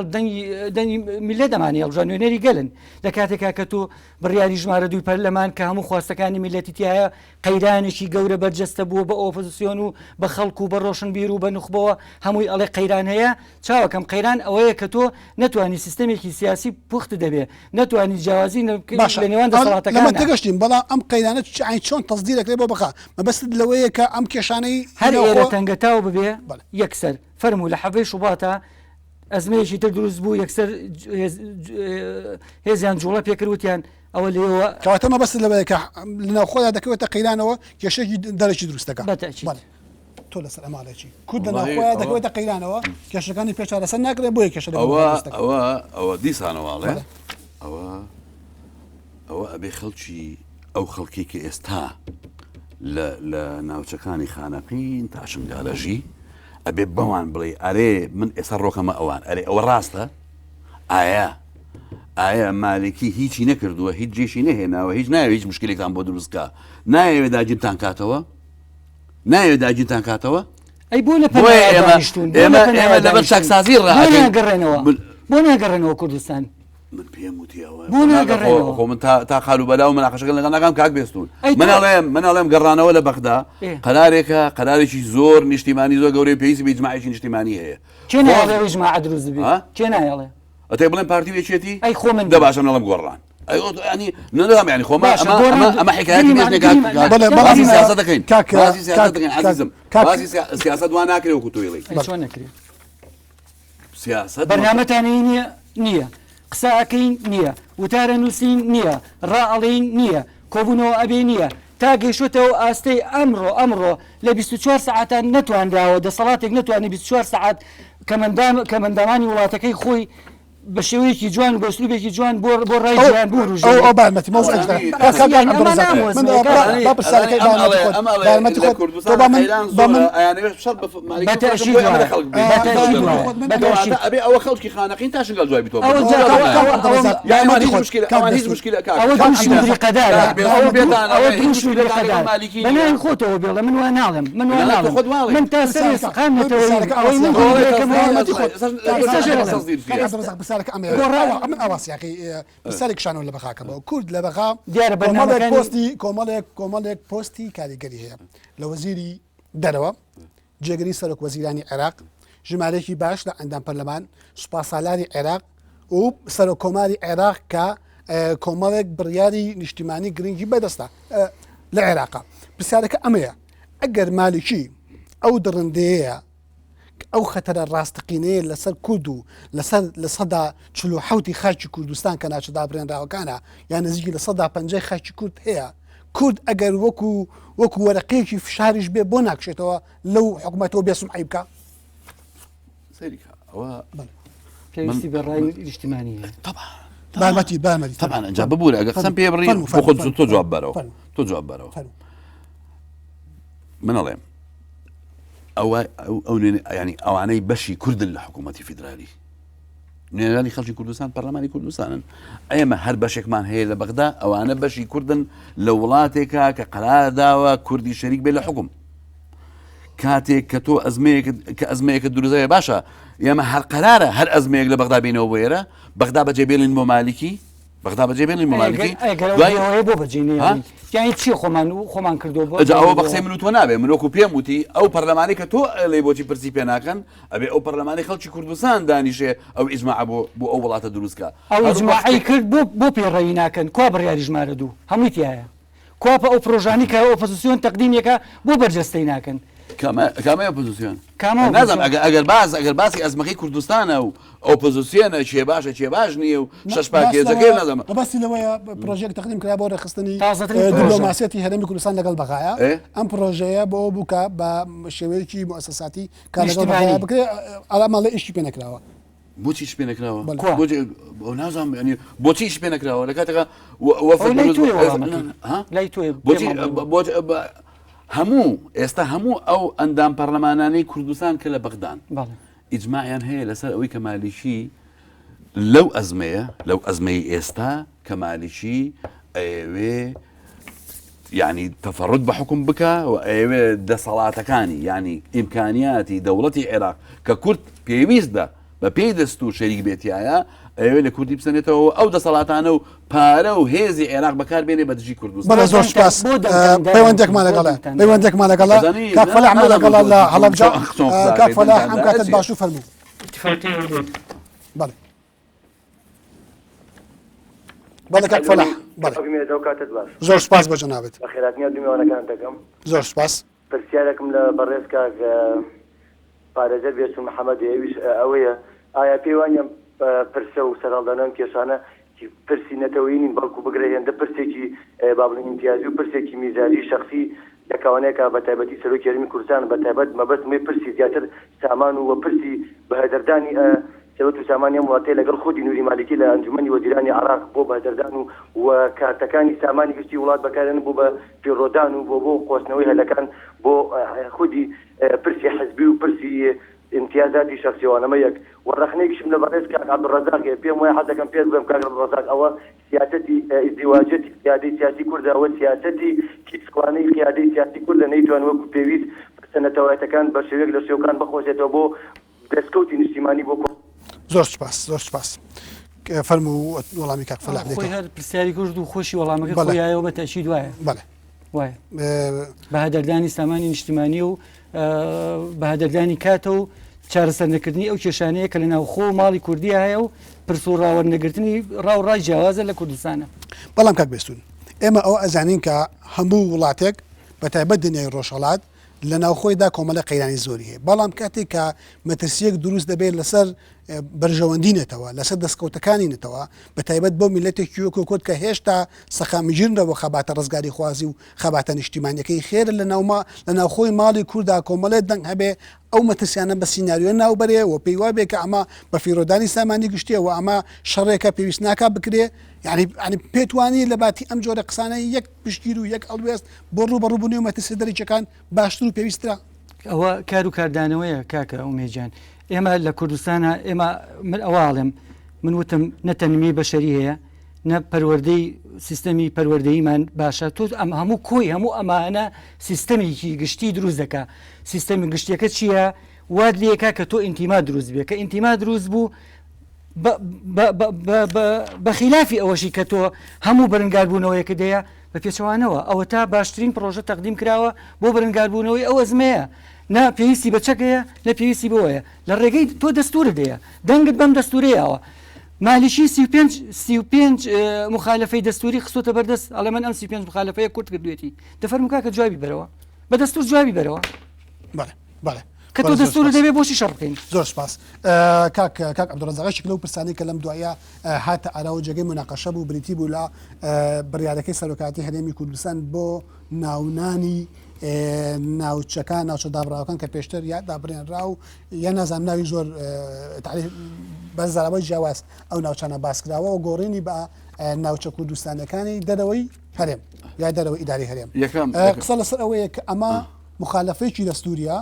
دەنگی میلەت دەمانی هەڵبژان نوێنەری گەلن لە کاتێکا کە تۆ بڕیاری ژمارە دوی پەرلەمان کە هەموو خواستەکانی میلەتی تایە قەیرانێکی گەورە بەرجەستە بووە بە ئۆپۆزیسیۆن و بە خەڵکو و بە ڕۆشنبیر و بە نوخبەوە هەمووی ئەڵێ قەیران هەیە چاوەکەم قەیران ئەوەیە کە تۆ نەتوانی سیستەمێکی سیاسی پوخت دەبێ نەتوانی جیاوازی لە نێوان دەسەڵاتەکان
تەگەشتین بەڵام ئەم قەیرانە چۆن تەصدیق دەکرێت بۆ بخا مەبەست لەوەیە کە ئەم کێشانەی
هەر ئێرە تەنگەتاو ببێ یەکسەر فەرموو لە حەڤەی شوباتە ئەزمەیەکی تر دروست بوو یەکسەر هێزیان جوڵە پێکردوتیان ئەوە لێەوە
کەواتە مەبەست لەوەیە کە لەناو خۆیان دەکەوێتە قەیرانەوە کێشێکی دەرەکی دروستەکە تۆ لەسەر ئەماڵێکی کورد لەناو خۆیان دەکەوێتە قەیرانەوە کێشەکانی پێچارەسەر ناکرێت بۆیە کێشە
ئەوە دیسانەواڵێ ئەوە ئەبێ خەڵکی ئەو خەڵکی کە ئێستا لە ناوچەکانی خانەقین تا شنگالەژی ئەبێ بەوان بڵێ ئەرێ من ئێستا ڕۆکەمە ئەوان ئەرێ ئەوە ڕاستە ئایا مالکی هیچی نەکردووە هیچ جێشی نەهێناوە هیچ ناوێت هیچ مشکلێکتان بۆ دروستکە نایەوێت داگیرتان کاتەوە نایەوێت داگیرتان کاتەوە
ئەی بۆ لە
ئێمە لەبەر چاکسازی
بۆ ناگەڕێنەوە کوردستان
من پێم وتیەوە خۆ من تا خاڵ و بەلا و مناقەشەکە لەگەڵ ناکەم کاک بێستون منەڵێم گەڕانەوە لە بەغدا قەرارێکی زۆر نیشتیمانی زۆر گەورەی پێویستی بە ئیجماعێکی نیشتیمانی هەیە
کێ نایەڵێ ئیجماع دروست بێت کێ نایەڵێ
ئەتێ بڵێن پارتی وێچێتی
ئەی خۆ من
دە باشە نەڵم گۆڕان ینی نەدەم ینی خۆمە ئەمە حکایەتی باسی سیاست دەکەین باسی سیاست دەکەین عزیزم باسی سیاست دوان ناکرێ وەکو تۆیڵی
چۆن نەکرێت
سیاست
بەرنامەتانی نییە قسەکەین نییە وتارە نووسین نییە ڕائەڵین نییە کۆبوونەوە ئەبێ نییە تا گەیشتەوە ئاستەی ئەمڕۆ لە 24 ساعتان نەتوانداوە دەسەڵاتێک نەتوانێت 24 ساعت کەمەندامانی وڵاتەکەی خۆی بە شێوەیەکی جوان بە ئوسلوبێکی جوان بۆ ڕای جیهان بوروژ
بابەتی
ئەوە خەڵکی خانەقین تا شنگەڵ جوای بیتەوە
بەلای خۆتەوە بێڵە من وان ناڵم من تا سەر
من ئەواسیاقی پرسیارێکشانەوە لە بەخاکەمەوە کورد لە بەغا کۆمەڵێک پۆستی کاریگەری هەیە لە وەزیری دەرەوە جێگەری سەرۆک وەزیرانی عێراق ژمارەیەکی باش لە ئەندام پەرلەمان سوپاسالاری عێراق و سەرۆک کۆماری عێراق کە کۆمەڵێک بڕیاری نیشتیمانی گرنگی بەدەستە لە عێراقا پرسیارەکە ئەمەیە ئەگەر مالکی ئەو دڕندەیە ئەو خەتەرە ڕاستەقینەیە لەسەر کورد و لە سەدا 47 خاکی کوردستان کە ناچەدا برێنراوەکانە یان نزیکی لە 150 خاکی کورد هەیە کورد ئەگەر وەکو وەرەقەیەکی فشاریش بێ بۆ ناکشێتەوە لەو حکوومەتەوە بێسمعی بکە
پێویستی بە ڕای نیشتیمانی هەیە
بامەتی
طبعا ئەنجا ببوورە ئەگە قسەم پێ بڕی بۆ خۆت تۆ جواب بەرەوە منەڵێم ینی ئەوانەی بەشی کوردن لە حکوومەتی فیدرالی نوێنەرانی خەڵکی کوردستان پەرلەمانی کوردستانن ئێمە هەر بەشێکمان هەیە لە بەغدا ئەوانە بەشی کوردن لە وڵاتێکا کە قەراداوە کوردی شەریک بێ لە حکوم کاتێک کە تۆ ئەزمەیەکە دروزەیە باشە ئێمە هەر قەرارە هەر ئەزمەیەک لە بەغدا بینەوە بۆ ئێرە بەغدا بەجێبێڵین بۆ مالکی بەغدا بەجێبێڵین بۆ مالکی
بۆ بەجێنی یانی چی خۆمان کردو
ئەوە بە قسەی من و تۆ نابێ منۆکو پێم وتی ئەو پەرلەمانی کە تۆ لێ بۆچی پرسی پێ ناکەن ئەبێ ئەو پەرلەمانی خەڵکی کوردستان دانیشێ ئەو ئیجماع بۆ ئەو وڵاتە دروستکە
ئەو ئیجماعی کرد بۆ پێڕەوی ناکەن کوا بڕیاری ژمارە دوو هەمووی تایە کواپە ئەو پرۆژانی کە ئۆپۆزیسیۆن تەقدیمێکە بۆ بەرجەستەی ناکەن
کامە ئۆپۆزیسیۆن نازانم ئەگەر باسی ئەزمەکەی کوردستانە و ئۆپۆزیسیۆنە چێ باشە چێ باش نییە و شەش پاکێزەکەی نازانم
بەسی لەوەیە پرۆژێک تەقدیم کرا بۆ ڕێخستنی دیپلۆماسیەتی هەرێمی کوردستان لەگەڵ بەغایە ئەم پرۆژەیە بۆ بووکە بە شێوەیەکی مؤسساتی کار لەگەڵ بەغایە بکرێ ئەڵاماڵە ئیشی پێ نەکراوە
بۆچی ئیش پێ نەکراوە نازانم ینی بۆچی ئیش پێ نەکراوە لە کاتێکە هەموو ئێستا هەموو ئەو ئەندام پەرلەمانانەی کوردستان کە لە بەغدان ئیجماعیان هەیە لەسەر ئەوەی کە مالیشی لەو ئەزمەی ئێستا کە مالیشی ئەوێ يعني تفرد بحكم بك دەسەڵاتەکانی يعني ئیمکانیاتی دەوڵەتی عێراق کە کورد پێویستە بە پێی دەستور شەریک بێتیایە ئەوێ لە کوردی بسەنێتەوە ئەو دەسەڵاتانە و پارە و هێزی عێراق بەکاربێنێ بە دژی کوردستان.
بەڵێ زۆر سپاس پەیوەندێکمان لەگەڵە پەیوەندێکمان لەگەڵە کاک فەلاحمان لەگەڵە لە هەڵەبجە کاک فەلاح ئەم کاتت باش و فەرموو. بەڵێ بەڵێ کاک فەلاح بەڵێ زۆر سپاس بۆ جەنابەت.
بەخێراتنیە دومیوانەکان دەکەم.
زۆر سپاس.
پرسیارێکم لە بەڕێز کاک پارێزەر بێچوون محەممەد ئێویش ئەوەیە ئایا پێی وانە پرسە و سەرهەڵدانان کێشانە پرسی نەتەوەی نین بەڵکو بگرە هێندە پرسێکی با بڵێن ئیمتیازی و پرسێکی میزانی شخصی لەکەوانەیەکە بە تایبەتی سەرۆکی هەرێمی کوردستان بە تایبەت مەبەستمەی پرسی زیاتر سامان و پرسی بەهەدەردانی سەبەت و سامانی ئەم وڵاتەیە لەگەڵ خودی نووری مالکی لە ئەنجومەنی وەزیرانی عێراق بۆ بەهەدەردان و کارتەکانی سامانی گشتی وڵات بەکارێنن بۆ بە پیرۆدان و بۆ قۆستنەوەی هەلەکان بۆ خودی پرسی حزبی و پرسی امتیازاتی شخصیوانەمە یەک وەڕەخنەیەکیشم لە بەڕێز کاک عەبدوڕەزاق پێم وایە حەزەکەم پێت بڵێم کاک عەبدوڕەزاق ئەوە سیاسەتی ئیزدیواجەتی قیادەی سیاسی کوردە ئەوە سیاسەتی کیسوانەی قیادەی سیاسی کوردە نەیتوان وەکو پێویست سەنەتەوەیەتەکان بە شێوەیەک لە شێوەکان بخۆشێتەوە بۆ دەستکەوتی نیشتیمانی بۆ
زۆر سپاس زۆر سپاس فەرموو وەڵامی کاک فەلاح
خۆی هەر پرسیاری کرد و خۆشی وەڵامەکە خۆیایەوە بە تەشید وایە
بەڵێ
وایە بەهادەردانی سامانی نیشتیمانی و بەهادەردانی کاتە و چارەسەرنەکردنی ئەو کێشانەیە کە لە ناوخۆ ماڵی کوردی هەیە و پرس و ڕاوەرنەگرتنی ڕاوڕای جیاوازە لە کوردستانە.
بەڵام کاک بێستون ئێمە ئەو ئەزانین کە هەموو وڵاتێک بە تایبەت دنیای ڕۆژهەڵات لە ناوخۆیدا کۆمەڵە قەیرانی زۆری هەیە بەڵام کاتێک کە مەترسیەک دروست دەبێت لەسەر بەرژەوەندینێتەوە لەسەر دەستکەوتەکانینێتەوە بە تایبەت بۆ میلەتێکی وەکو کورد کە هێشتا سەخامیژێنرەوە خەباتە ڕزگاری خوازی و خەباتە نیشتیمانیەکەی خێرە لە ناوخۆی ماڵی کووردا کۆمەڵێت دەنگ هەبێ ئەو مەترسیانە بە سیناریۆ ناوبەرێ و پێی وابێ کە ئەمە بە فیرۆدانی سامانی گشتیەوە ئەمە شەڕێکە پێویست ناکا بکرێ یعنی پێتوانی لە باتی ئەم جۆرە قسانەی یەک پشتگیر و یەک ئەڵوێست بۆ ڕوبەڕووبوونی و مەترسی دەریچەکان باشتر و پێویسترا.
ئەوە کار و کاردانەوەیە کاکە ئومێجان ئێمە لە کوردستانە ئێمە من ئەواڵێم من وتم نەتەنمی بەشەری هەیە نە پەروەردەی سیستەمی پەروەردەییمان باشە تۆ ئەم هەموو کۆی هەموو ئەمانە سیستەمێکی گشتی دروست دەکا سیستەمی گشتیەکە چییە واد لێکا کە تۆ ئینتیما دروست بێ کە ئینتیما دروست بوو بە خلافی ئەوەشی کە تۆ هەموو بەرەنگاربوونەوەیەکە دەیە بە پێچەوانەوە ئەوە تا باشترین پرۆژە تەقدیم کراوە بۆ بەرەنگاربوونەوەی ئەو ئەزمەیە نا پێویستی بە چەکەیە نە پێویستی بەوەیە لە ڕێگەی تۆ دەستورە دەیە دەنگت بەم دەستورەیەوە مالیشی 35 مخالفەی دەستوری خسوتە بەردەست ئەڵێ من ئەم 35 مخالفەیە کورت کردوێتی دەفەرمو کاکە جوابی بەرەوە بە دەستور جوابی بەرەوە
بەڵێ
کە تۆ دەستور دەبێ بۆشی شەڕ بکەین.
زۆر سپاس کاک عەبدوڕەزاقی لەو پرسانی کە لەم دوایە هاتە ئاراوە جێگەی مناقەشە بوو بریتی بوو لە بڕیارەکەی سەرۆکاتی هەرێمی کوردستان بۆ ناونانی ناوچەکان ناوچە دابراوەکان کە پێشتر یا دابڕێنرا و یا نازانم ناوی زۆر بە زەرەوەی جیاواز ئەو ناوچانە باسکراوە و گۆڕینی بە ناوچە کوردستانەکانی دەرەوەی هەرێم یا دەرەوەی ئیداری هەرێم قسە لەسەر ئەوەیە کە ئەمە مخالفەیەکی دەستوریە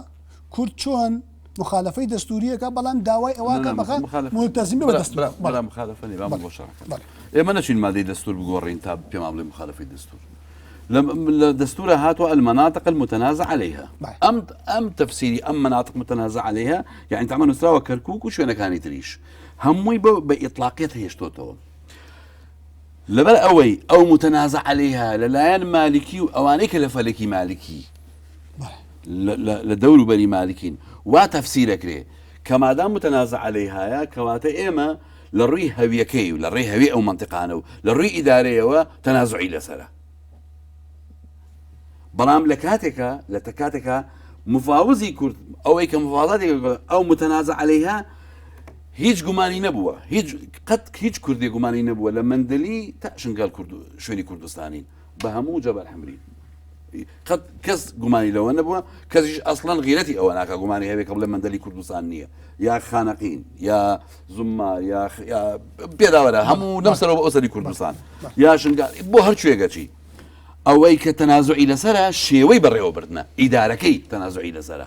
کورد چۆن مخالفەی دەستوریەکە بەڵام داوای ئەوەکە بەخە ملتەزم بە دەستور
مخالفەنی بۆ شەڕەکە ئێمە نەچین مادەی دەستور بگۆڕین تا پێم بڵێ مخالفەی دەستور لە دەستورە هاتووە المناطق المتنازع عليها ئەم تەفسیری ئەم مناطق متنازع عليها يعني تەمە نووسراوە کەرکووک و شوێنەکانی تریش هەمووی بە ئیطلاقیەت هێشتۆتەوە لەبەر ئەوەی ئەو متنازع عليها لەلایەن مالکی و ئەوانەی کە لە فەلەکی مالکی لە دەور و بەری مالکین وا تەفسیرەکرێ کە مادام متنازع عليهایە کەواتە ئێمە لە ڕووی هەویەکەی و لە ڕێی هەوی ئەو منطقانە و لە ڕووی ئیدارەیەوە تەنازعی لەسەرە بەڵام لە کاتێکە مفاوزی کورد ئەوەی کە مفاوزاتێک ئەو متنازع عليها هیچ گومانی نەبووە هیچ کوردی گومانی نەبووە لە مەندەلی تا شنگال شوێنی کوردستانین بە هەموو جەبەل حەمرین کەس گومانی لەوە نەبووە کەسیش ئەسڵەن غیرەتی ئەوە ناکە گومانی هەبێت کە بڵێ مەندەلی کوردستان نییە یا خانەقین یا زوما یا پێداوەرە هەموو نەمسەرەوە ئەوسەری کوردستان یا شنگال بۆ هەر کوێگەچی ئەوەی کە تەنازعی لەسەرە شێوەی بەڕێوەبردنە ئیدارەکەی تەنازعی لەسەرە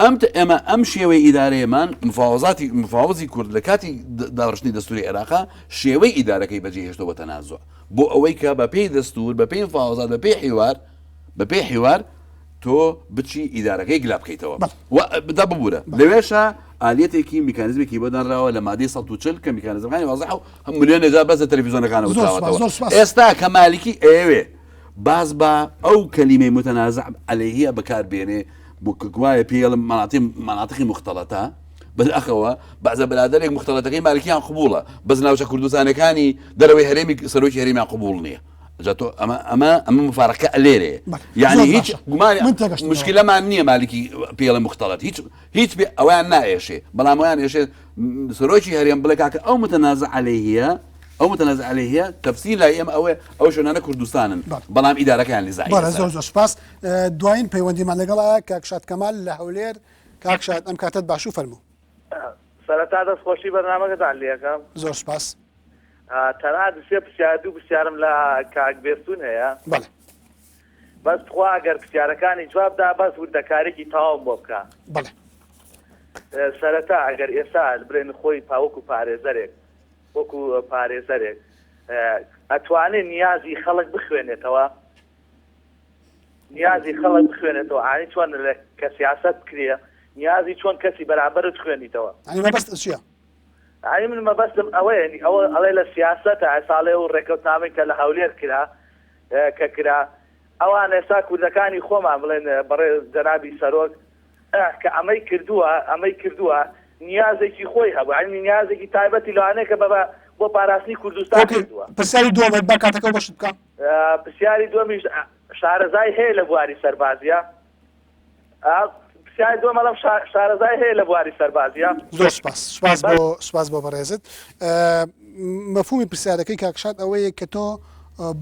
ئێمە ئەم شێوەی ئیدارەیەمان مفاوەزی کورد لە کاتی داڕشتنی دەستوری عێراقا شێوەی ئیدارەکەی بەجێهێشتەوە بە تەنازوع بۆ ئەوەی کە بە پێی دەستور بە پێی مفاوەزات بە پێی حیوار تۆ بچی ئیدارەکەی گلا بکەیتەوە بدا ببوورە لەوێشە ئالێتێکی میکانیزمێکی بەدانراوە لە مادەی 140 کە میکانیزمەکانی واضح و هەم ملیۆن هزار بەس لە تەلەڤیزۆنەکانەوە وتراوەتەوە ئێستا کە مالکی ئێوێ باز بە ئەو کەلیمەی متەنازع عەلەیهە بەکاربێنێ وایە پێڵم مناطقی مختلطە بەداخەوە بەعزە بەلادەرێک مختلطەکەی مالکیان قبوڵە بەس ناوچە کوردستانەکانی دەرەوەی هەرێمی سەرۆکی هەرێمیان قبوڵ نییە ئەمە مفارقە لێرەیە یعنی هیچ گومانی مشکلەمان نییە مالکی پێڵە مختلط هیچ ئەویان نائێشێ بەڵام ئەویان ئێشێ سەرۆکی هەرێم بڵێ کاکە ئەو متەنازع عەلەیهە تەفسیر لای ئێمە ئەو شوێنانە کوردستانن بەڵام ئیدارەکەیان لیزایی
زۆر سپاس دوایین پەیوەندیمان لەگەڵا کاکشاد کەمال لە هەولێر کاکشاد ئەم کاتت باش و فەرموو
سەرەتا دەستخۆشی بەرنامەکەتان لێەکەم
زۆر سپاس
تەنها دوو پرسیارم لە کاکبێستون هەیە بەس خوا ئەگەر پرسیارەکانی جوابدا بەس وردەکارێکی تەواو بۆ بکە سەرەتا ئەگەر ئێستا برێن خۆی وەکو پارێزەرێک ئەتوانێت نیازی خەڵک بخوێنێتەوە ئانی چۆن کە سیاست بکرێ نیازی چۆن کەسی بەرامبەرت خوێنیتەوە ئانی من مەبەستم ئەوەیە ئەوەی لە سیاستە ساڵێ و ڕێکەوتنامەی کە لە هەولێر کرا ئەوان ئێستا کوردەکانی خۆمان بڵێن بەڕێ جەنابی سەرۆک کە ئەمەی کردووە نیازێکی خۆی هەبوو ئەنی نیازێکی تایبەتی لەوانەیە کە بۆ پاراستنی کوردستان کردووە
پرسیاری دووەمت بە کاتەکە بەشت بکەم
پرسیاری دووەمیش شارەزای هەیە لە بواری سەربازیە پرسیاری دووەمەڵم شارەزای هەیە لە بواری سەربازیە
زۆر سپاس بۆ بەڕێزت مەفهومی پرسیارەکەی کاکشاد ئەوەیە کە تۆ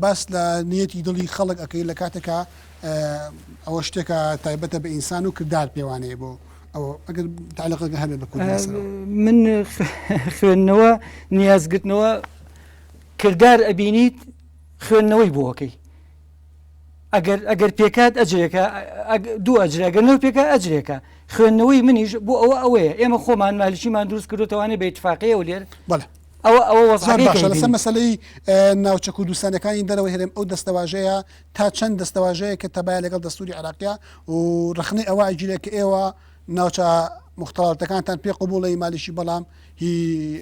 باس لە نیەتی دڵی خەڵک ئەەکەی لە کاتێکە ئەوە شتێکە تایبەتە بە ئینسان و کردار پێوانەیە بۆ ئەوە ئەگەر تعلقەکە هەبێت بە کوردستان
من خوێندنەوە نیازگرتنەوە کردار ئەبینیت خوێندنەوەی بۆەکەی ئەگەر پێکات ئەجرێکە دوو ئەجر ئەگەرنەوە پێکە ئەجرێکە خوێندنەوەی منیش بۆ ئەوەیە ئێمە خۆمان مالیشیمان دروست کردوتەوانێ بە ئیتفاقیە و لێر ئەوە
لەسەر مەسەلەی ناوچە کوردستانەکانی دەرەوەی هەرێم ئەو دەستەواژەیە تا چەند دەستەواژەیە کە تەبایە لەگەڵ دەستوری عێراقیە و ڕخنەی ئەوە ئەجرێ کە ئێوە ناوچە مختلطەکانتان پێ قبوڵی مالیشی بەڵام هی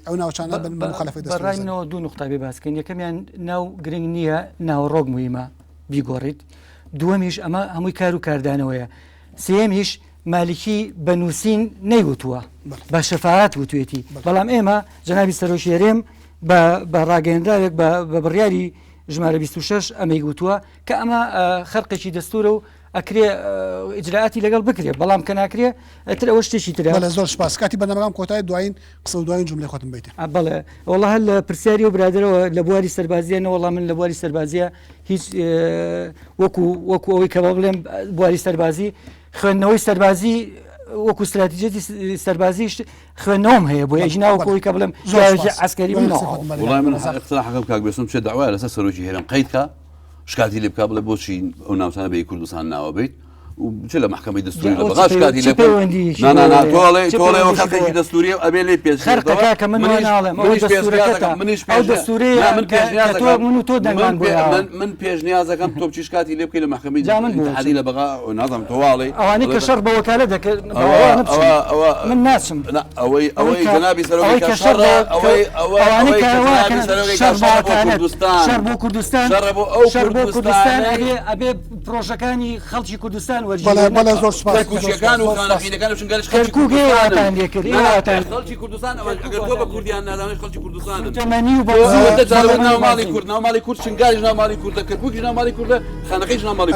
ئەو ناوچانە مخالفەت
بەڕاینەوە دوو نقطابێ باسکەن یەکەمیان ناو گرنگ نییە ناوەڕۆک مویمە بیگۆڕیت دووەمیش ئەمە هەمووی کار و کاردانەوەیە سێمیش مالکی بە نووسین نەیوتووە بە شەفاعات وتوێتی بەڵام ئێمە جەنابی سەرۆکی هەرێم بە ڕاگەیەندراوێک بە بڕیاری ژمارە 26 ئەمەی گوتووە کە ئەمە خەرقێکی دەستورە و ئەکرێ ئیجراعاتی لەگەڵ بکرێت بەڵام کە ناکرێ ئەتر ئەوە شتێکی ترە
زۆر سپاس کاتی بەنامەکەم کۆتای دوایین قسە و دوایین جملەی خۆتم بیت
بەڵێ وەڵا هەر لە پرسیاری و برادرەوە لە بواری سەربازیە نەوەڵام من لە بواری سەربازیە هیچ وەکو ئەوەی کە بڵێم بواری سەربازی خوێندنەوەی سەربازی وەکو استراتیژێتی سەربازیش خوێندنەوەم هەیە بۆ ئەژناوەکەوەی کە بڵێم عسکەری
وڵای من اقتراحەکەم کاک بێستم چێ داوایە لەسەر سەرۆکی هێرم قەیدکە شکاتی لێ بکا بڵێ بۆچی ئەو ناوچانە بە کوردستان ناوە بێت چ لە محکەمەی دەستوری لە بەغا شکاتی لێ تۆڵێ خەڵکێکی دەستوریە ئەبێ لێ پێش
خەرقەکە من ناڵێم
من پێش نیازەکەم تۆ بچی شکاتی لێ بکەی لە محکەمەی عادی لە بەغا نازانم تۆواڵێ
ئەوانەی کە شەڕ بە وەکالە دەکرد من ناچم
ئەوەی جەنابی سەرۆکی
شەڕ بۆ کوردستان ئەبێ پرۆژەکانی خەڵکی کوردستان
بەڵێ زۆر سپاس
کوچیەکان و خانەخینەکان و شنگەلش خەڵکی کوردستان ئەگەر تۆ بە کوردیان نازانێت خەڵکی کوردستانن ناوماڵی کورد ناوماڵی کورد شنگاریش ناوماڵی کوردە کەرکووکیش ناوماڵی کوردە خانەقەیش ناوماڵی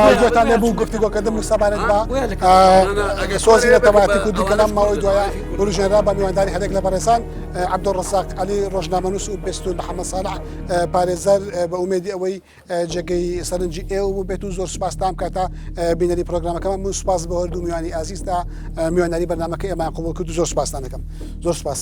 کوردەتان لێبوو گفتوگۆکردن و سەبارەت بە سۆزی لە تەبایەتی کوردی کەلام ماوەی دوایە بروژێنرا بە میوانداری هەرێک لە بەڕێزان عەبدوڵڕەزاق عەلی ڕۆژنامەنووس و بێستون محەممەد ساڵح پارێزەر بە ئومێدی ئەوەی جێگەی سەرنجی ئێوە بێت و زۆر سپاس تام کاتە بینەری پرۆگرامەکەمە من سپاس بە هەردوو میوانی ئازیز تا میوانەری بەرنامەکە ئێمان قبول کرد و زۆر سپاسان دەکەم زۆر سپاس.